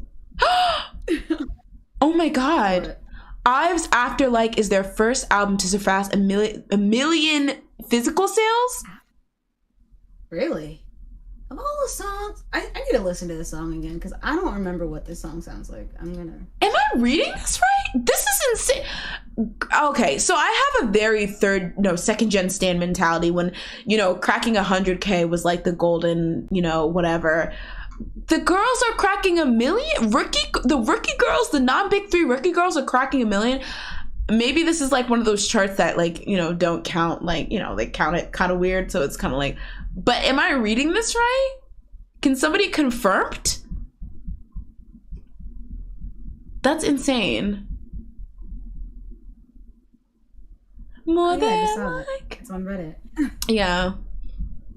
Oh my God. What? Ives Afterlife is their first album to surpass a million physical sales. Really? Of all the songs, I need to listen to this song again because I don't remember what this song sounds like. Am I reading this right? This is insane. Okay, so I have a very second gen stan mentality when, cracking 100K was like the golden, whatever. The girls are cracking 1 million. The rookie girls, the non-big three rookie girls are cracking 1 million. Maybe this is like one of those charts that don't count, they count it kind of weird. So it's kind of like, but am I reading this right? Can somebody confirm it? That's insane. More than like. It's on Reddit. Yeah.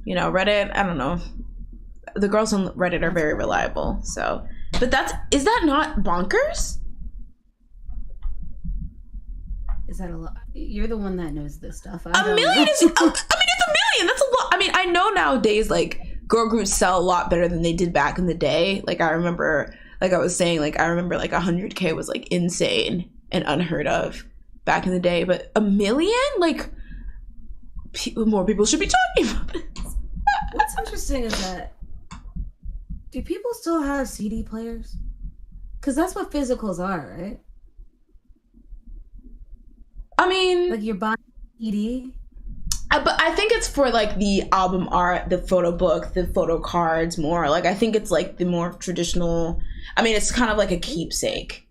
Reddit, I don't know. The girls on Reddit are very reliable. So, but is that not bonkers? Is that a lot? You're the one that knows this stuff. A million is, it's 1 million. That's a lot. I mean, I know nowadays, girl groups sell a lot better than they did back in the day. I remember, I was saying, I remember 100K was insane and unheard of back in the day. But 1 million? More people should be talking about this. What's interesting is that, do people still have CD players? Because that's what physicals are, right? I mean, you're buying CD. But I think it's for the album art, the photo book, the photo cards more. I think it's the more traditional. I mean, it's kind of like a keepsake.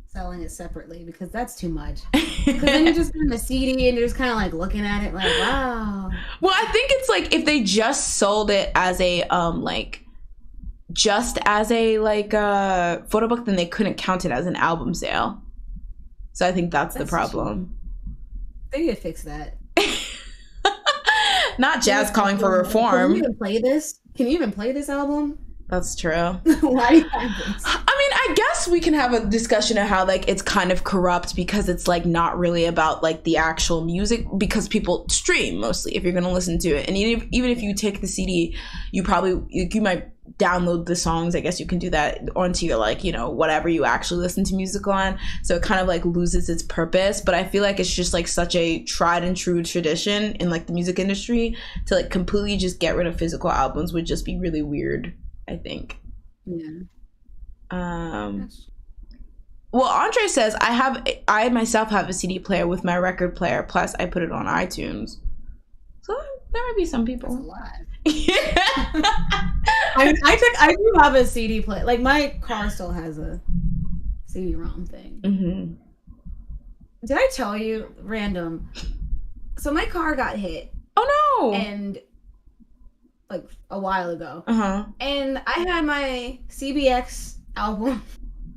Selling it separately because that's too much. Because then you're just getting the CD and you're just kind of looking at it wow. Well, I think it's if they just sold it as a just as a photo book, then they couldn't count it as an album sale. So I think that's the problem. They need to fix that. Not Jazz calling for reform. Can you even play this? Can you even play this album? That's true. Why do you have this? I mean, I guess we can have a discussion of how it's kind of corrupt because it's not really about the actual music, because people stream mostly if you're going to listen to it. And even if you take the CD, you might download the songs. I guess you can do that onto your whatever you actually listen to music on. So it kind of loses its purpose. But I feel it's just such a tried and true tradition in the music industry to completely just get rid of physical albums would just be really weird, I think. Yeah. Well, Andre says I myself have a CD player with my record player, plus I put it on iTunes. So there might be some people. That's a lot. I do have a CD player. My car still has a CD-ROM thing. Mm-hmm. Did I tell you random? So my car got hit. Oh no! And a while ago. Uh-huh. And I had my CBX album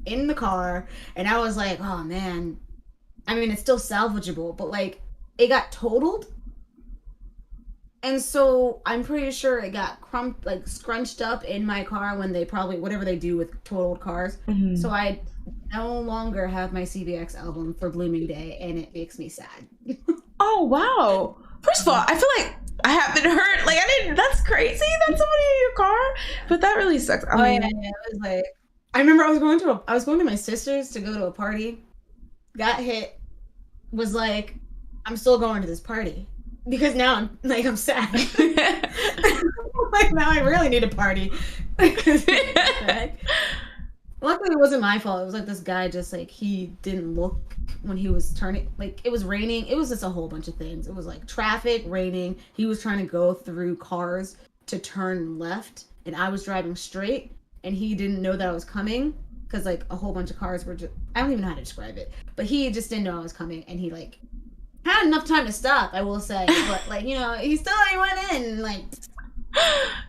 in the car, and I was oh man. I mean, it's still salvageable, but it got totaled. And so I'm pretty sure it got scrunched up in my car when they probably, whatever they do with totaled cars. Mm-hmm. So I no longer have my CBX album for Blooming Day, and it makes me sad. Oh, wow. First of all, I feel I haven't heard, that's crazy. That's somebody in your car. But that really sucks. I mean, yeah. It was I remember I was going to my sister's to go to a party, got hit, was I'm still going to this party. Because now I'm sad. Now I really need a party. Luckily it wasn't my fault. It was this guy just he didn't look when he was turning. It was raining. It was just a whole bunch of things. It was traffic, raining. He was trying to go through cars to turn left, and I was driving straight, and he didn't know that I was coming because like a whole bunch of cars were just, I don't even know how to describe it, but he just didn't know I was coming, and he like had enough time to stop, I will say, but like, you know, he still like went in and like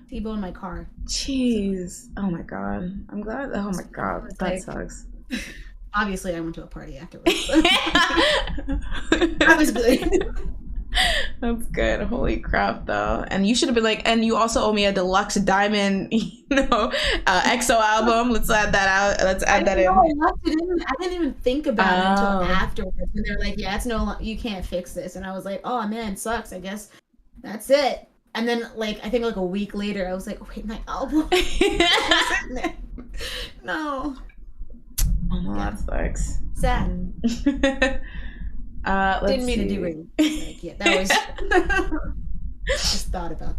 T-boned my car. Jeez. Oh my god. I'm glad. Oh my god. That like, sucks. Obviously, I went to a party afterwards. That was good. That's good. Holy crap, though. And you should have been like, and you also owe me a deluxe diamond, EXO album. Let's add that out. Let's add that in. I didn't even think about it until afterwards. When they were like, yeah, it's you can't fix this. And I was like, oh man, sucks. I guess that's it. And then like, I think like a week later, I was like, wait, my album? No. Oh no, that sucks. Sad. Didn't mean to do it. Like, yeah, that was just thought about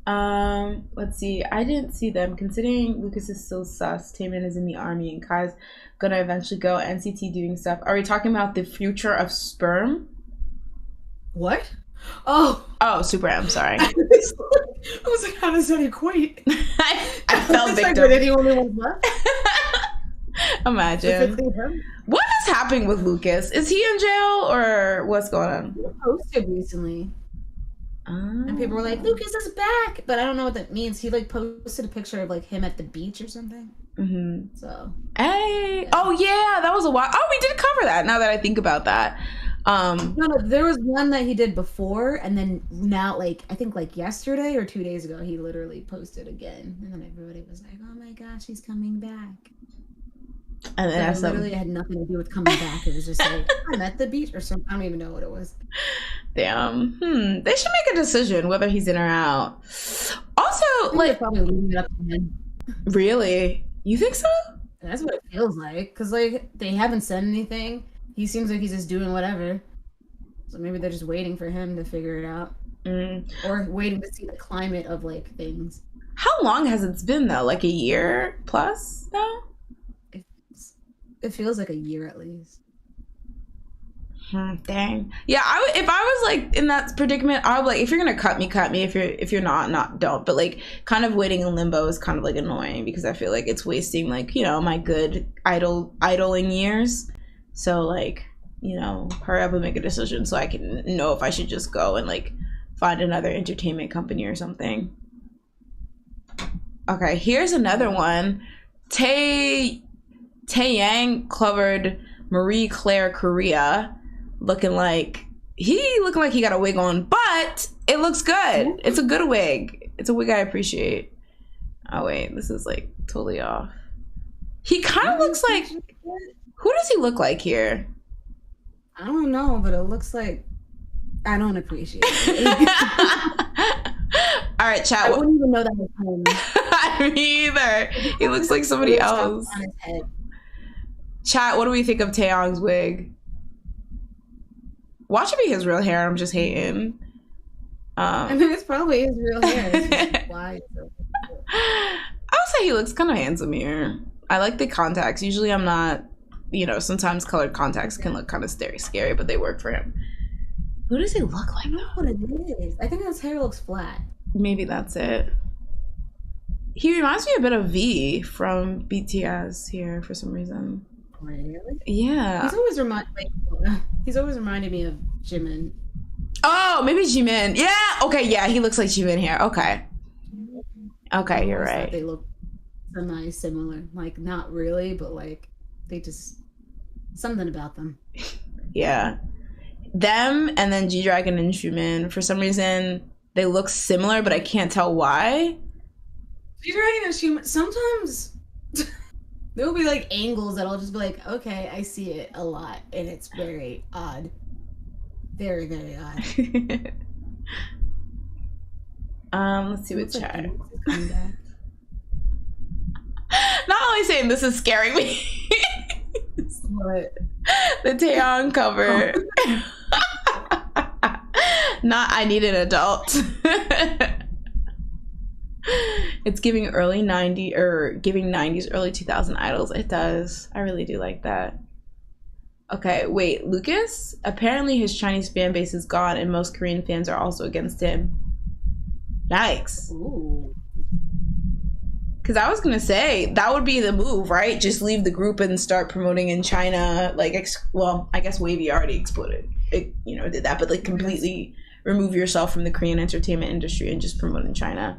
that. Let's see. I didn't see them. Considering Lucas is still sus, Taemin is in the army, and Kai's gonna eventually go NCT doing stuff. Are we talking about the future of sperm? What? Oh, Super M. Sorry. I was like, how does that equate? I felt victim. Like, the only one left? Imagine. What is happening with Lucas? Is he in jail or what's going on? He posted recently. And people were like, Lucas is back, but I don't know what that means. He like posted a picture of like him at the beach or something. Mm-hmm. So hey, yeah. Oh yeah, that was a while. Oh, we did cover that. Now that I think about that, no, there was one that he did before, and then now, like I think like yesterday or 2 days ago, he literally posted again, and then everybody was like, "Oh my gosh, he's coming back." And then it literally had nothing to do with coming back. It was just like, I'm at the beach or something. I don't even know what it was. Damn. They should make a decision whether he's in or out. Also, like, probably leaving it up to him. Really? You think so? That's what it feels like. Because, like, they haven't said anything. He seems like he's just doing whatever. So maybe they're just waiting for him to figure it out. Or waiting to see the climate of, like, things. How long has it been, though? Like a year plus now? It feels like a year at least. Dang. Yeah, if I was like in that predicament, I would like, if you're gonna cut me, cut me. If you're not, don't. But like, kind of waiting in limbo is kind of like annoying because I feel like it's wasting like, you know, my good idling years. So like, you know, hurry up and make a decision so I can know if I should just go and like find another entertainment company or something. Okay, here's another one. Taeyang covered Marie Claire Korea, looking like he got a wig on, but it looks good. It's a good wig. It's a wig I appreciate. Oh wait, this is like totally off. He kind of looks like, who does he look like here? I don't know, but it looks like I don't appreciate it. All right, chat. I wouldn't even know that was him. Me either. He looks like somebody else. On his head. Chat, what do we think of Taeyong's wig? Watch it be his real hair. I'm just hating. I mean, it's probably his real hair. It's why. I would say he looks kind of handsome here. I like the contacts. Usually I'm not, you know, sometimes colored contacts can look kind of scary, but they work for him. Who does he look like? I don't know what it is. I think his hair looks flat. Maybe that's it. He reminds me a bit of V from BTS here for some reason. Really? Yeah. He's always reminded me of Jimin. Oh, maybe Jimin. Yeah. Okay. Yeah, he looks like Jimin here. Okay. Okay, you're right. They look semi-similar. Like, not really, but like they just something about them. Yeah. Them and then G-Dragon and Jimin. For some reason, they look similar, but I can't tell why. G-Dragon and Jimin. Sometimes. There will be like angles that I'll just be like, okay, I see it a lot, and it's very odd. Very, very odd. Let's see what chat. Not only saying this is scaring me. What? The Taeyong cover. Not I need an adult. It's giving early 90s or giving 90s, early 2000 idols. It does. I really do like that. Okay, wait, Lucas? Apparently his Chinese fan base is gone and most Korean fans are also against him. Yikes. Ooh. Because I was gonna say that would be the move, right? Just leave the group and start promoting in China. Like, well, I guess Wavy already exploded. It, did that, but like completely remove yourself from the Korean entertainment industry and just promote in China.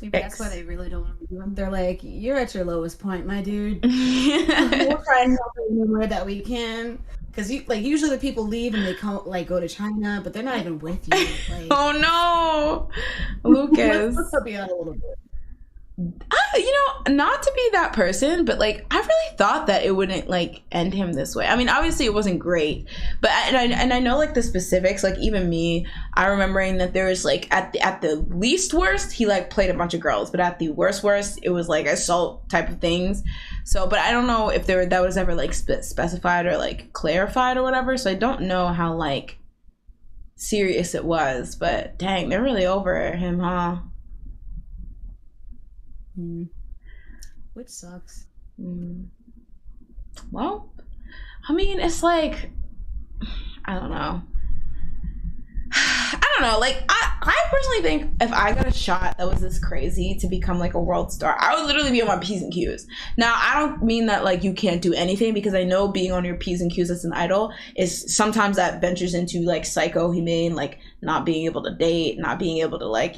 Maybe that's why they really don't want to do them. They're like, you're at your lowest point, my dude. We'll try and help you anywhere that we can. Because usually the people leave and they come go to China, but they're not even with you. Like, oh no, Lucas. Let's help you out a little bit. Not to be that person, but like I really thought that it wouldn't like end him this way. I mean, obviously it wasn't great, but I know like the specifics. Like even me, I remembering that there was like at the least worst, he like played a bunch of girls, but at the worst, it was like assault type of things. So, but I don't know if that was ever like specified or like clarified or whatever. So I don't know how like serious it was. But dang, they're really over him, huh? Which sucks. Well, I mean, it's like, I don't know. Like, I personally think if I got a shot that was this crazy to become like a world star, I would literally be on my P's and Q's. Now, I don't mean that like you can't do anything, because I know being on your P's and Q's as an idol is sometimes that ventures into like psycho humane, like not being able to date, not being able to like,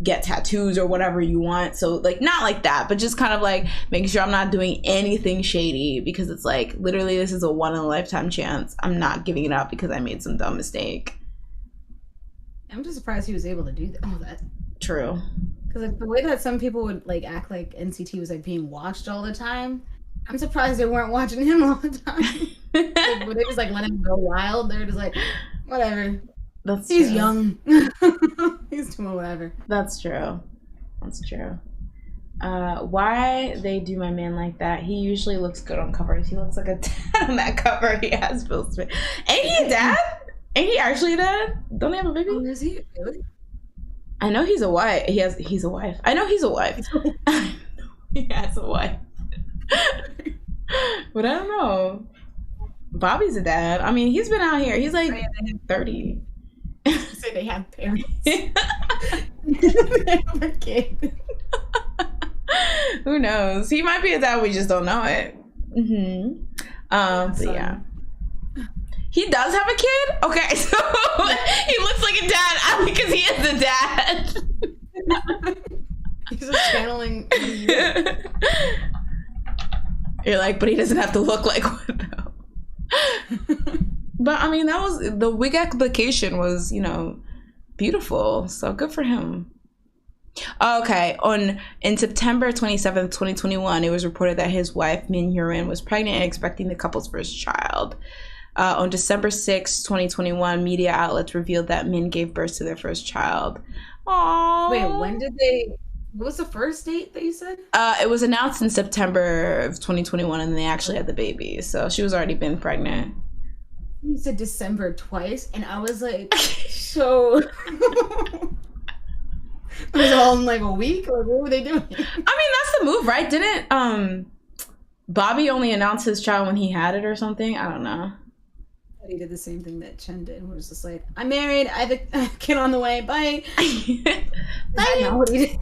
get tattoos or whatever you want. So like not like that, but just kind of like making sure I'm not doing anything shady, because it's like literally this is a one in a lifetime chance. I'm not giving it up because I made some dumb mistake. I'm just surprised he was able to do that. Oh, that true. Because like the way that some people would like act like NCT was like being watched all the time, I'm surprised they weren't watching him all the time. Like, would they just like let him go wild? They're just like, whatever. He's young. He's doing whatever. That's true. Why they do my man like that? He usually looks good on covers. He looks like a dad on that cover. He has Will Smith. Ain't he a dad? Ain't he actually a dad? Don't he have a baby? Oh, is he really? I know he's a wife. He's a wife. I know he's a wife. He has a wife. But I don't know. Bobby's a dad. I mean, he's been out here. He's like 30. Say they have parents. They have a kid. Who knows? He might be a dad. We just don't know it. But yeah. He does have a kid? Okay, so he looks like a dad because he is a dad. He's just channeling. You're like, but he doesn't have to look like one though. But I mean, that was the wig application was, beautiful. So good for him. Okay, in September 27th, 2021, it was reported that his wife Min Hyun was pregnant and expecting the couple's first child. On December 6, 2021, media outlets revealed that Min gave birth to their first child. Aww. Wait, when did they... What was the first date that you said? It was announced in September of 2021, and they actually had the baby. So she was already been pregnant. You said December twice, and I was like, so... It was all in like a week? Or what were they doing? I mean, that's the move, right? Didn't Bobby only announce his child when he had it or something? I don't know. He did the same thing that Chen did. He was just like, I'm married, I have a kid on the way, bye. Bye. Not what he did.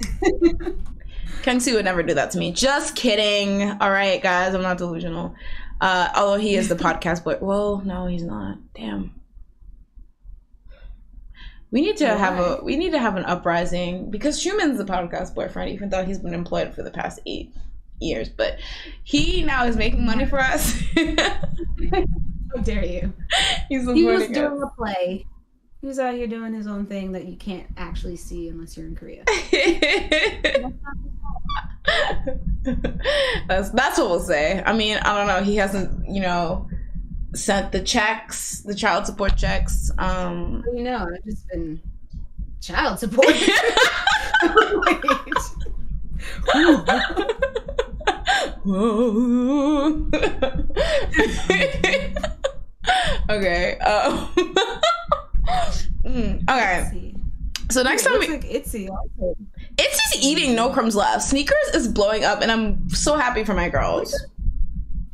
Kang-soo would never do that to me. Just kidding. All right, guys, I'm not delusional. Although he is the podcast boy. Well, no, he's not. Damn. We need to have an uprising, because Schumann's the podcast boyfriend, even though he's been employed for the past 8 years. But he now is making money for us. How dare you? He was doing a play. He was out here doing his own thing that you can't actually see unless you're in Korea. That's what we'll say. I mean, I don't know. He hasn't, sent the checks, the child support checks. I've just been child support. Whoa. Okay. Okay. So next time Itzy also. Itzy's eating No Crumbs Left. Sneakers is blowing up, and I'm so happy for my girls.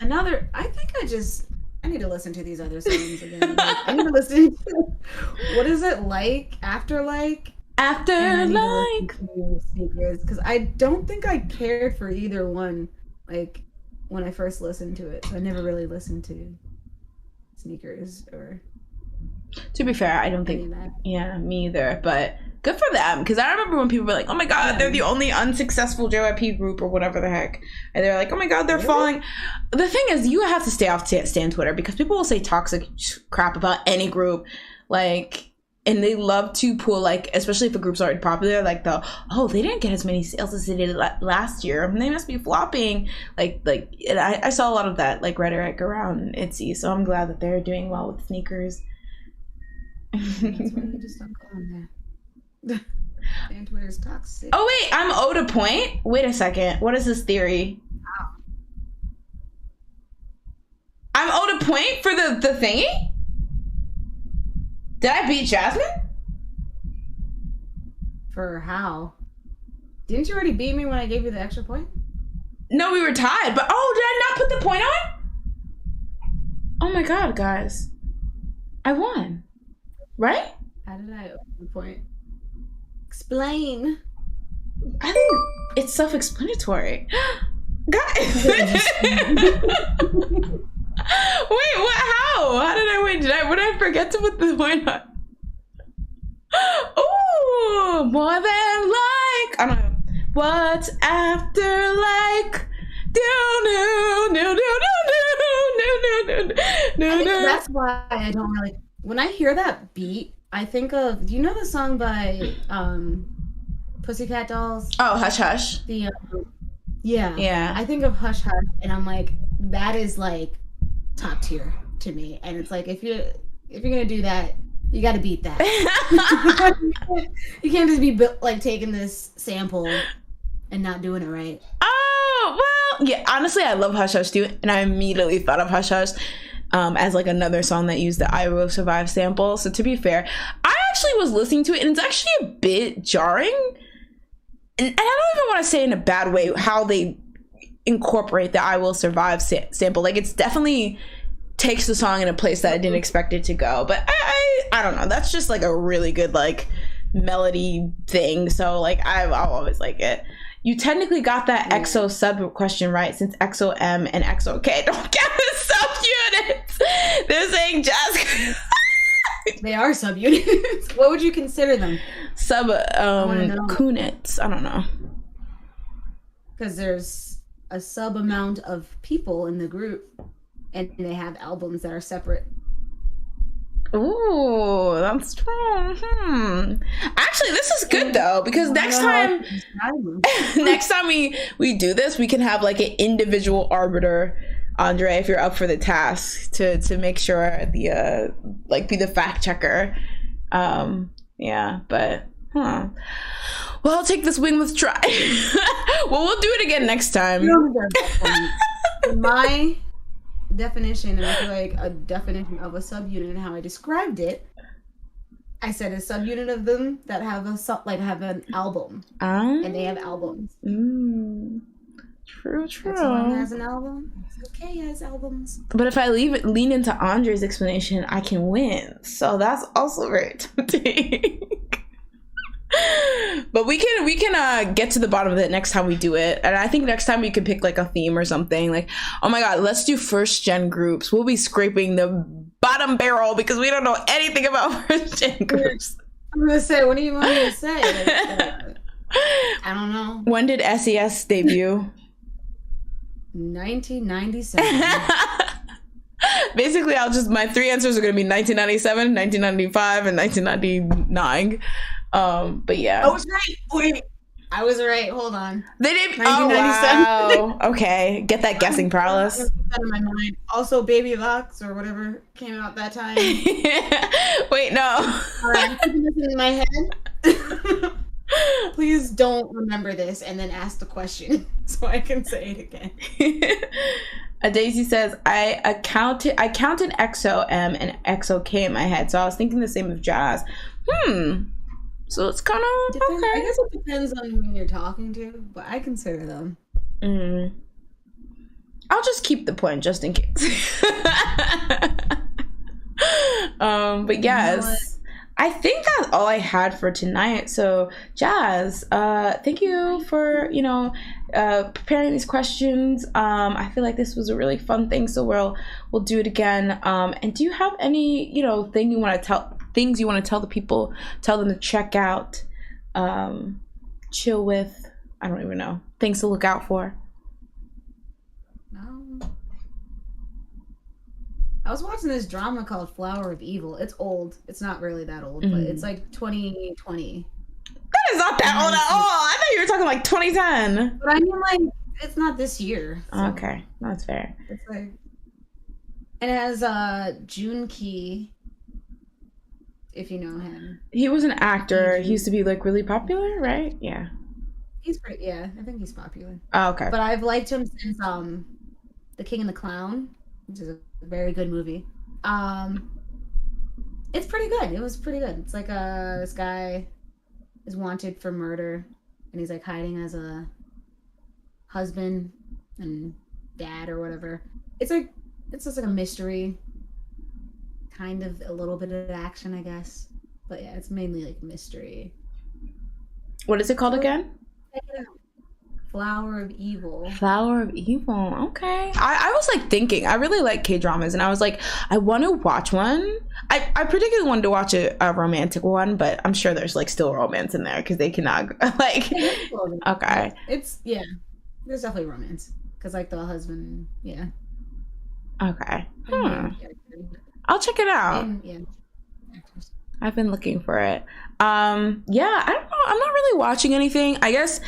I need to listen to these other songs again. Like, I need to listen to, what is it like? After like? After like Sneakers, because I don't think I cared for either one. Like when I first listened to it, so I never really listened to Sneakers or. To be fair, I don't think. Yeah, me either. But good for them, because I remember when people were like, "Oh my god, they're the only unsuccessful JYP group," or whatever the heck, and they're like, "Oh my god, they're falling." The thing is, you have to stay off Stan Twitter, because people will say toxic crap about any group, like, and they love to pull, like, especially if a group's already popular, like they didn't get as many sales as they did last year, and they must be flopping. Like, and I saw a lot of that like rhetoric around ITZY, so I'm glad that they're doing well with Sneakers. That's why you just don't go on there. And Twitter's toxic. Oh wait, I'm owed a point? Wait a second. What is this theory? Wow. I'm owed a point for the thingy? Did I beat Jasmine? For how? Didn't you already beat me when I gave you the extra point? No, we were tied, but did I not put the point on? Oh my god, guys. I won. Right? How did I open the point? Explain. I think it's self-explanatory. Guys. Wait, what? How did I win? Would I forget to put the point on? Ooh, more than like. I don't know. What's after like? That's why I don't really. When I hear that beat, I think of. Do you know the song by Pussycat Dolls? Oh, Hush Hush. Yeah. I think of Hush Hush, and I'm like, that is like top tier to me. And it's like, if you're gonna do that, you got to beat that. You can't just be like taking this sample and not doing it right. Oh well, yeah. Honestly, I love Hush Hush too, and I immediately thought of Hush Hush. As like another song that used the I Will Survive sample. So to be fair, I actually was listening to it, and it's actually a bit jarring. And I don't even want to say in a bad way how they incorporate the I Will Survive sample. Like, it's definitely takes the song in a place that I didn't expect it to go. But I don't know. That's just like a really good like melody thing. So like I'll always like it. You technically got that EXO sub question right, since EXO M and EXO K don't count as subunits. They're saying jazz. They are subunits. What would you consider them? Kunits. I don't know. Because there's a sub amount of people in the group, and they have albums that are separate. Ooh, that's strong. Actually, this is good though, because next time we do this, we can have like an individual arbiter, Andre, if you're up for the task, to make sure the like be the fact checker. Yeah, but well, I'll take this win with try. Well, we'll do it again next time. My definition, and I feel like a definition of a subunit and how I described it, I said a subunit of them that have have an album, and they have albums. True. Someone has an album. It's okay, he has albums. But if I lean into Andre's explanation, I can win. So that's also very tempting. But we can get to the bottom of it next time we do it. And I think next time we could pick like a theme or something. Like, oh my god, let's do first gen groups. We'll be scraping the bottom barrel because we don't know anything about first gen groups. I'm gonna say, what do you want me to say? I don't know. When did SES debut? 1997. Basically, my three answers are gonna be 1997, 1995, and 1999. But yeah. I was right. Wait, I was right. Hold on. They did 1997. Oh, wow. Okay, get that guessing prowess. That in my mind. Also, Baby Locks or whatever came out that time. Wait, no. I'm keeping this in my head. Please don't remember this and then ask the question so I can say it again. Daisy says, I counted EXO M and EXO K in my head, so I was thinking the same of Jazz. So it's kind of okay. I guess it depends on who you're talking to, but I consider them. I'll just keep the point just in case. But yes, I think that's all I had for tonight. So, Jazz, thank you for, preparing these questions. I feel like this was a really fun thing, so we'll do it again. And do you have any, things you want to tell the people, tell them to check out, chill with, I don't even know, things to look out for? I was watching this drama called Flower of Evil. It's old. It's not really that old, but it's like 2020. That is not that old at all. I thought you were talking like 2010. But I mean, like, it's not this year. So okay, that's fair. It's like, and it has June Key, if you know him. He was an actor. He used to be like really popular, right? Yeah. He's pretty. Yeah, I think he's popular. Oh, okay. But I've liked him since The King and the Clown, which is a very good movie. It's pretty good. It was pretty good. It's like this guy is wanted for murder, and he's like hiding as a husband and dad or whatever. It's just like a mystery, kind of a little bit of action, I guess. But yeah, it's mainly like mystery. What is it called again? Check it out. Flower of Evil. Flower of Evil. Okay. I was like thinking, I really like K-dramas, and I was like, I want to watch one. I particularly wanted to watch a romantic one, but I'm sure there's like still romance in there because they cannot like. Okay. There's definitely romance because like the husband, yeah. Okay. I'll check it out. I've been looking for it. I don't know. I'm not really watching anything. I guess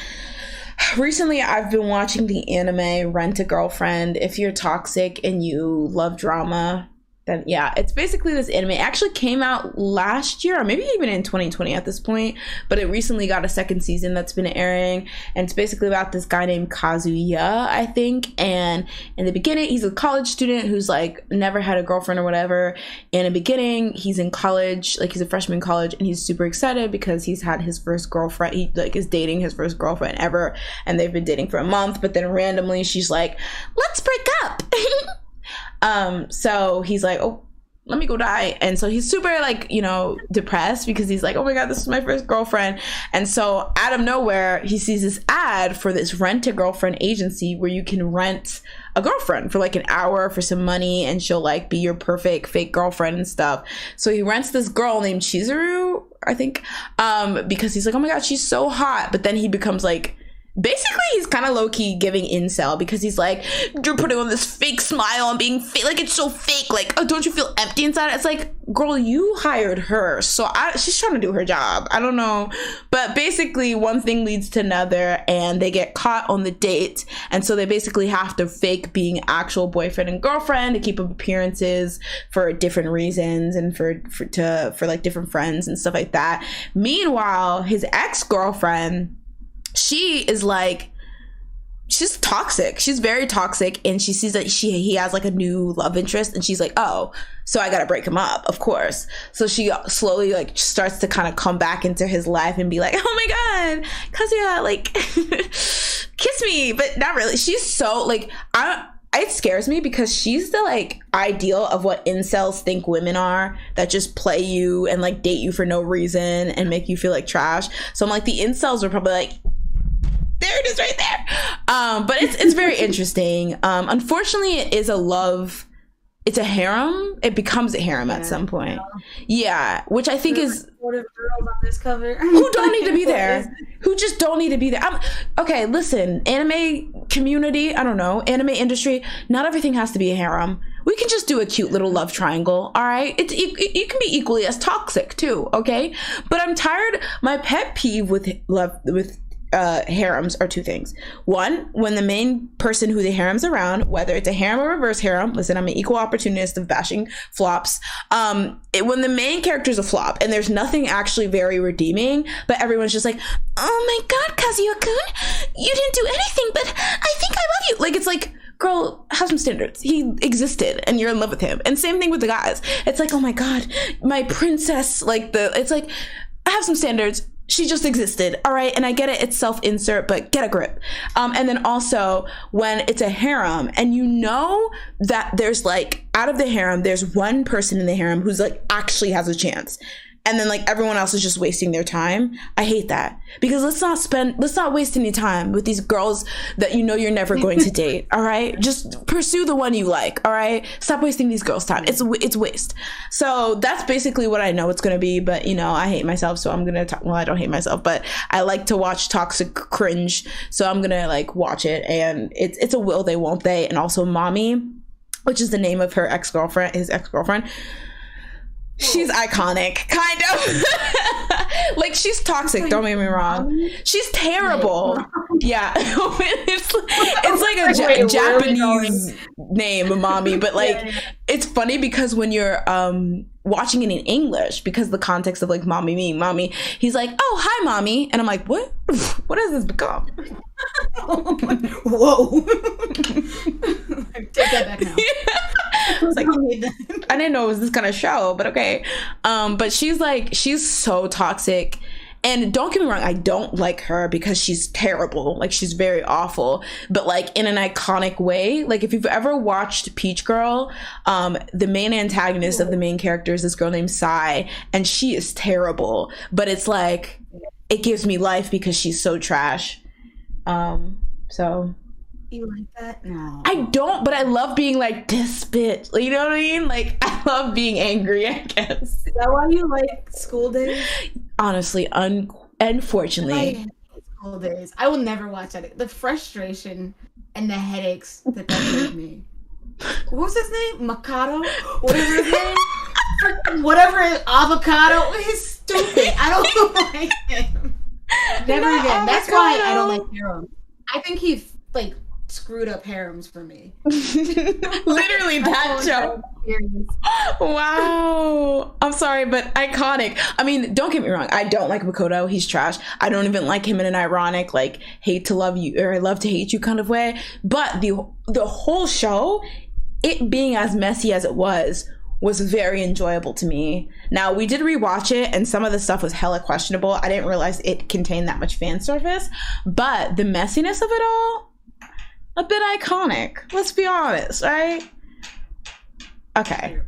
recently I've been watching the anime Rent a Girlfriend. If you're toxic and you love drama, then yeah, it's basically this anime. It actually came out last year, or maybe even in 2020 at this point, but it recently got a second season that's been airing, and it's basically about this guy named Kazuya, I think. And in the beginning, he's a college student who's like never had a girlfriend or whatever. In the beginning, he's in college, like he's a freshman in college, and he's super excited because he's had his first girlfriend. He like is dating his first girlfriend ever, and they've been dating for a month, but then randomly she's like, let's break up. So he's like, oh, let me go die. And so he's super like, depressed because he's like, oh my God, this is my first girlfriend. And so out of nowhere, he sees this ad for this Rent a Girlfriend agency where you can rent a girlfriend for like an hour for some money, and she'll like be your perfect fake girlfriend and stuff. So he rents this girl named Chizuru, I think, because he's like, oh my God, she's so hot. But then he becomes like, basically he's kind of low-key giving incel because he's like, you're putting on this fake smile and being fake, like it's so fake, like, oh, don't you feel empty inside? It's like, girl, you hired her, so she's trying to do her job. I don't know, but basically one thing leads to another, and they get caught on the date, and so they basically have to fake being actual boyfriend and girlfriend to keep up appearances for different reasons and for like different friends and stuff like that. Meanwhile, his ex-girlfriend, she is like, she's toxic. She's very toxic, and she sees that he has like a new love interest, and she's like, oh, so I gotta break him up, of course. So she slowly like starts to kind of come back into his life and be like, oh my God, Kazuya, like kiss me, but not really. She's so like, it scares me because she's the like ideal of what incels think women are, that just play you and like date you for no reason and make you feel like trash. So I'm like, the incels are probably like, there it is right there. But it's very interesting. Unfortunately, it's a harem. It becomes a harem at some point. Yeah, which I think is girls on this cover who don't need to be there, who just don't need to be there. Okay, listen, anime community, I don't know, anime industry, not everything has to be a harem. We can just do a cute little love triangle, all right? You can be equally as toxic too, okay? But I'm tired. My pet peeve with harems are two things. One, when the main person who the harem's around, whether it's a harem or reverse harem, listen, I'm an equal opportunist of bashing flops. When the main character's a flop and there's nothing actually very redeeming, but everyone's just like, oh my God, Kazuya-kun, you didn't do anything, but I think I love you. Like, it's like, girl, have some standards. He existed and you're in love with him. And same thing with the guys. It's like, oh my God, my princess, it's like, have some standards. She just existed, all right? And I get it, it's self-insert, but get a grip. And then also, when it's a harem, and you know that there's like, out of the harem, there's one person in the harem who's like actually has a chance. and then like everyone else is just wasting their time. I hate that, because let's not waste any time with these girls that you know you're never going to date. All right, just pursue the one you like. All right, stop wasting these girls' time. It's waste. So that's basically what I know it's gonna be. But you know, I hate myself, so I'm gonna well, I don't hate myself, but I like to watch toxic cringe, so I'm gonna like watch it. And it's a will they won't they. And also Mommy, which is the name of his ex-girlfriend. She's iconic, kind of. Like, she's toxic, don't get me wrong. She's terrible. Yeah. it's like a Japanese name, Mommy, but like it's funny because when you're watching it in English, because the context of like mommy, he's like, oh, hi, Mommy. And I'm like, what? What has this become? Whoa. Take that back now. I was like, I didn't know it was this kind of show, but okay. But she's so toxic. And don't get me wrong, I don't like her because she's terrible. Like, she's very awful, but like in an iconic way. Like, if you've ever watched Peach Girl, the main antagonist of the main character is this girl named Sai, and she is terrible. But it's like, it gives me life because she's so trash. So. You like that? No. I don't, but I love being like, this bitch. You know what I mean? Like, I love being angry, I guess. Is that why you like School Days? Honestly, unfortunately. I hate School Days. I will never watch that. The frustration and the headaches that gave me. What was his name? Mikado? Whatever his name? Whatever avocado. He's stupid. I don't like him. Never again. That's why I don't like Harold. I think he like screwed up harems for me. Literally that joke. Wow. I'm sorry, but iconic. I mean, don't get me wrong, I don't like Makoto. He's trash. I don't even like him in an ironic like hate to love you or love to hate you kind of way. But the whole show, it being as messy as it was very enjoyable to me. Now, we did rewatch it and some of the stuff was hella questionable. I didn't realize it contained that much fan service, but the messiness of it all, a bit iconic. Let's be honest, right? Okay.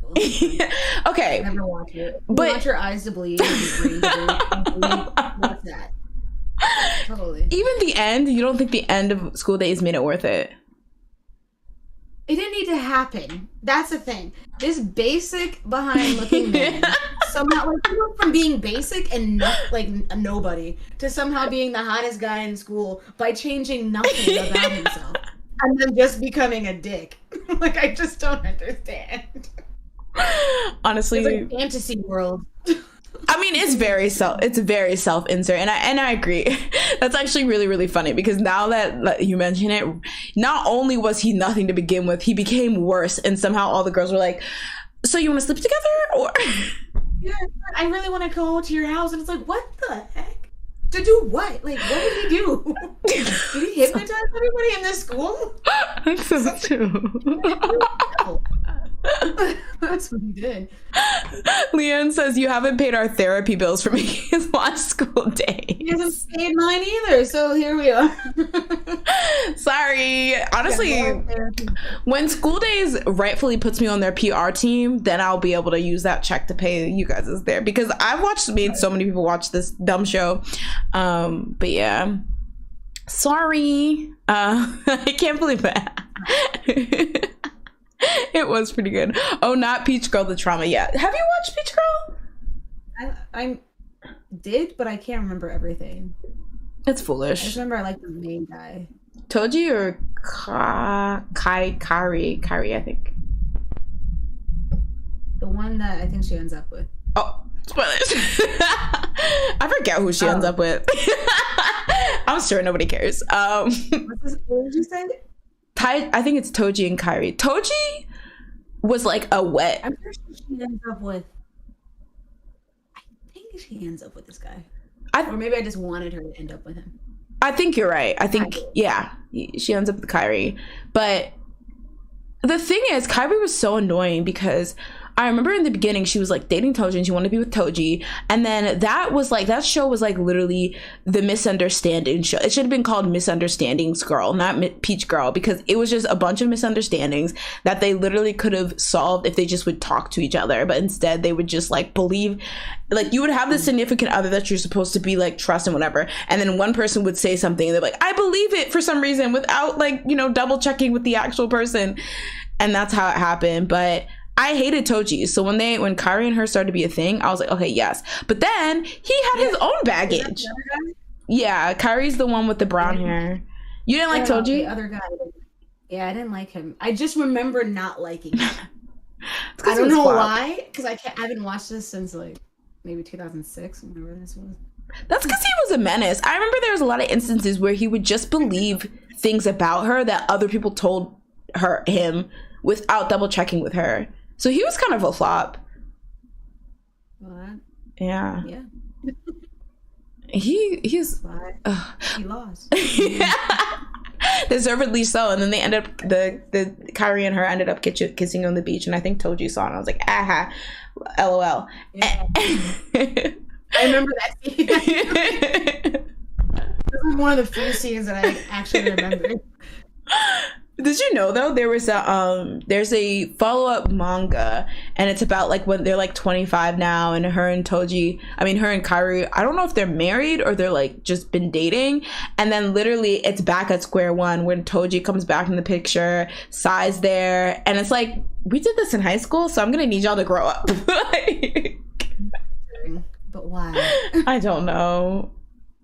Okay. Never watch it. But want your eyes to bleed. What's that? Totally. Even the end, you don't think the end of School Days made it worth it? It didn't need to happen. That's the thing. This basic behind looking man somehow like he went from being basic and not like a nobody to somehow being the hottest guy in school by changing nothing about himself and then just becoming a dick. Like, I just don't understand. Honestly, it's like a fantasy world. I mean, it's very self-insert, and I agree. That's actually really, really funny because now that you mention it, not only was he nothing to begin with, he became worse, and somehow all the girls were like, "So you want to sleep together?" Or yeah, I really want to go to your house, and it's like, what the heck? To do what? Like, what did he do? Did he hypnotize everybody in this school? So true. That's what he did. Leanne says, you haven't paid our therapy bills for making us watch School Days. He hasn't paid mine either, so here we are. Sorry. Honestly, when School Days rightfully puts me on their PR team, then I'll be able to use that check to pay you guys as there, because I've made so many people watch this dumb show. But yeah. Sorry. I can't believe that. It was pretty good. Oh, not Peach Girl, the trauma. Yeah. Have you watched Peach Girl? I did, but I can't remember everything. It's foolish. I just remember I like the main guy. Toji or Kari, I think. The one that I think she ends up with. Oh, spoilers. I forget who she ends up with. I'm sure nobody cares. What did you say? I think it's Toji and Kairi. Toji was like a wet. I'm pretty sure she ends up with. I think she ends up with this guy. Or maybe I just wanted her to end up with him. I think you're right. I think, yeah, she ends up with Kairi. But the thing is, Kairi was so annoying because I remember in the beginning she was like dating Toji and she wanted to be with Toji, and then that was like, that show was like literally the misunderstanding show. It should have been called Misunderstandings Girl, not Peach Girl, because it was just a bunch of misunderstandings that they literally could have solved if they just would talk to each other, but instead they would just like believe, like you would have this significant other that you're supposed to be like trust and whatever, and then one person would say something and they're like, I believe it, for some reason, without like, you know, double checking with the actual person. And that's how it happened. But I hated Toji. So when Kairi and her started to be a thing, I was like, okay, yes. But then he had his own baggage. Yeah, Kairi's the one with the brown hair. You didn't like Toji? The other guy. Yeah, I didn't like him. I just remember not liking him. I don't know why, because I haven't watched this since like maybe 2006, whenever this was. That's because he was a menace. I remember there was a lot of instances where he would just believe things about her that other people told him without double checking with her. So he was kind of a flop. What? Yeah. Yeah. He lost. Yeah. Deservedly so. And then they ended up, the Kairi and her ended up kissing on the beach, and I think Toji saw it, and I was like, aha, LOL. Yeah. I remember that scene. This was one of the few scenes that I actually remember. Did you know though there's a follow-up manga, and it's about like when they're like 25 now, and her and Kairi, I don't know if they're married or they're like just been dating, and then literally it's back at square one when Toji comes back in the picture, Sai's there, and it's like, we did this in high school, so I'm gonna need y'all to grow up. But why? I don't know.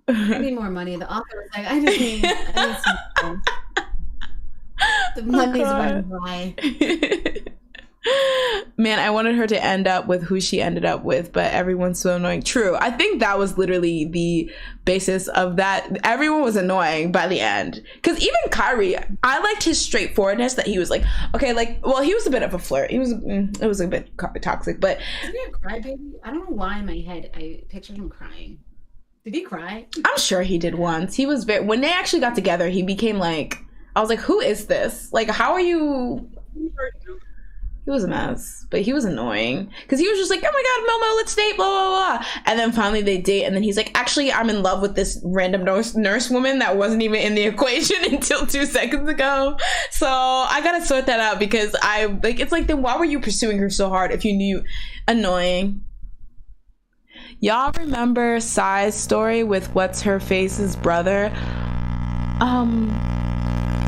I need more money. The author was like, I need some money. The money's running dry. Man, I wanted her to end up with who she ended up with, but everyone's so annoying. True. I think that was literally the basis of that. Everyone was annoying by the end. Because even Kairi, I liked his straightforwardness, that he was like, okay, like, well, he was a bit of a flirt. It was a bit toxic, but... Isn't he a crybaby? I don't know why in my head I pictured him crying. Did he cry? I'm sure he did once. He was very... When they actually got together, he became like... I was like, who is this? Like, how are you... He was a mess, but he was annoying because he was just like, oh my god, Momo, let's date, blah blah blah, and then finally they date, and then he's like, actually, I'm in love with this random nurse woman that wasn't even in the equation until 2 seconds ago. So I gotta sort that out, because it's like, then why were you pursuing her so hard if you knew? Annoying. Y'all remember Sai's story with what's her face's brother?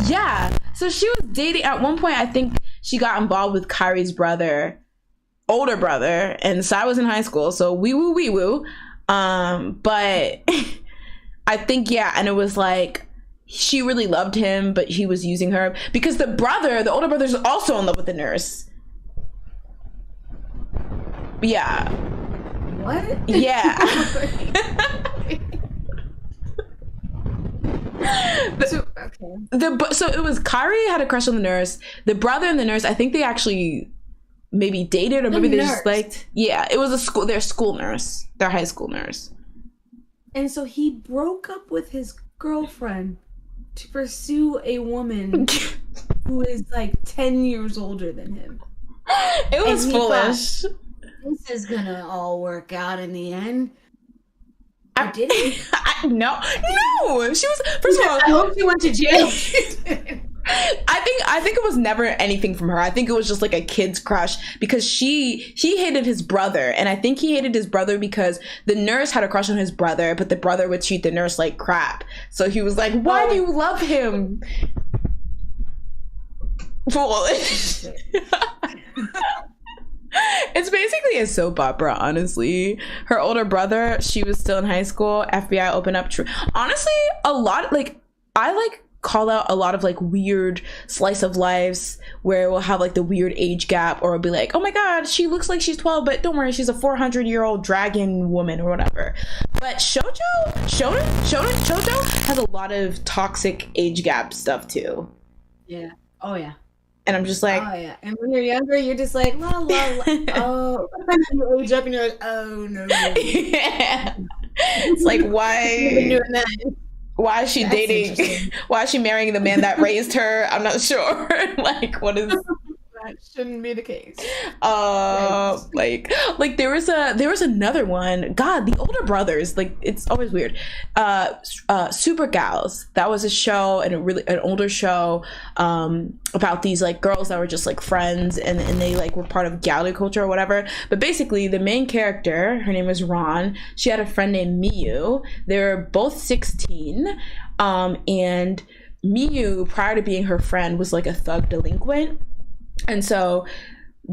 Yeah. So she was dating at one point. I think she got involved with Kairi's older brother, and Sai was in high school, so wee woo. But I think, yeah, and it was like she really loved him, but he was using her because the older brother is also in love with the nurse. Yeah. What? Yeah. So it was Kairi had a crush on the nurse. The brother and the nurse, I think they actually maybe dated, or maybe they just liked. Yeah, it was their school nurse, their high school nurse. And so he broke up with his girlfriend to pursue a woman who is like 10 years older than him. It was foolish. This is gonna all work out in the end. Did it? No. She was, first of all, I hope she went to jail. I think it was never anything from her. I think it was just like a kid's crush, because he hated his brother, and I think he hated his brother because the nurse had a crush on his brother, but the brother would treat the nurse like crap. So he was like, why do you love him? Foolish. It's basically a soap opera, honestly. Her older brother, she was still in high school. FBI opened up. Honestly, a lot, like, I like call out a lot of like weird slice of lives where we'll have like the weird age gap, or it'll be like, oh my god, she looks like she's 12, but don't worry, she's a 400-year-old dragon woman or whatever. But shoujo has a lot of toxic age gap stuff too. Yeah. Oh yeah. And I'm just like, oh yeah. And when you're younger, you're just like, la la la. Oh, sometimes you age up and you're like, oh no. Yeah. It's like, why? Why is she dating? Why is she marrying the man that raised her? I'm not sure. Like, what is? that shouldn't be the case. Like there was another one. God, the older brothers, like it's always weird. Super Gals. That was a show, and an older show about these like girls that were just like friends, and they like were part of gallery culture or whatever. But basically, the main character, her name was Ron. She had a friend named Miyu. They were both 16, and Miyu, prior to being her friend, was like a thug delinquent. And so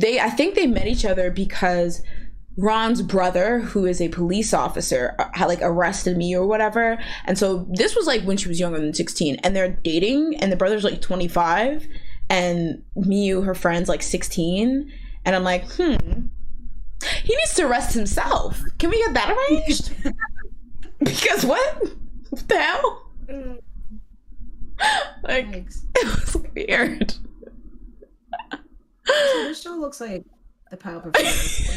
I think they met each other because Ron's brother, who is a police officer, had like arrested Miyu or whatever. And so this was like when she was younger than 16, and they're dating, and the brother's like 25, and Miyu, her friend's like 16. And I'm like, he needs to arrest himself. Can we get that arranged? Because what the hell? Like, Thanks. it was weird. So this show looks like the Power Performance.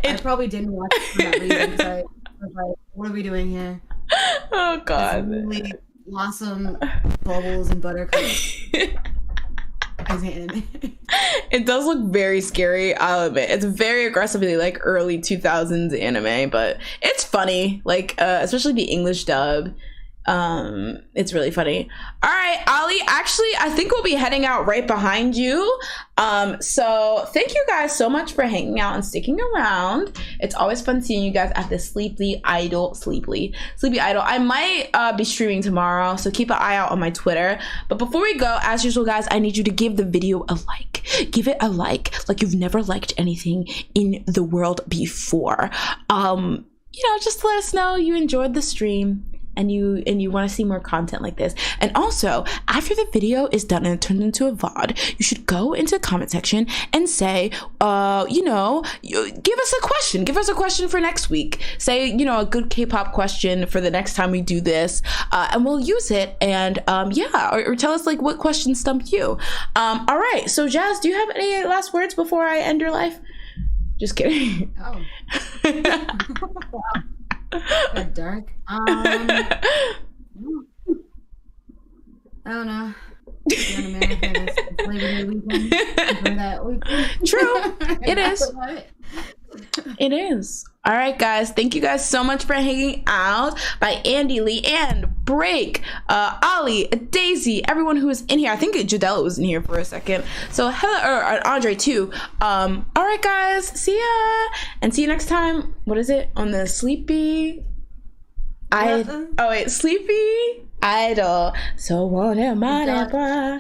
I probably didn't watch it for that reason, because I was like, what are we doing here? Oh god. Really blossom bubbles and buttercups. As anime. It does look very scary, I'll admit. It's very aggressively like early 2000s anime, but it's funny, like especially the English dub. It's really funny. All right, Ali, actually I think we'll be heading out right behind you. So thank you guys so much for hanging out and sticking around. It's always fun seeing you guys at the Sleepy Idol. I might be streaming tomorrow, so keep an eye out on my Twitter. But before we go, as usual guys, I need you to give the video a like. Give it a like you've never liked anything in the world before. Just to let us know you enjoyed the stream and you want to see more content like this. And also, after the video is done and it turns into a VOD, you should go into the comment section and say, give us a question. Give us a question for next week. Say, a good K-pop question for the next time we do this, and we'll use it. And or tell us like what question stumped you. All right. So Jazz, do you have any last words before I end your life? Just kidding. Oh. Wow. That dark. I don't know. You're in America, it's Labor Day weekend. Enjoy that weekend. True. It is. It is. All right, guys. Thank you guys so much for hanging out. By Andy, Lee, and Break, Ollie, Daisy, everyone who was in here. I think Jadella was in here for a second. So hello, or Andre too. All right, guys. See ya, and see you next time. What is it on the Sleepy? Sleepy Idol. So what am I?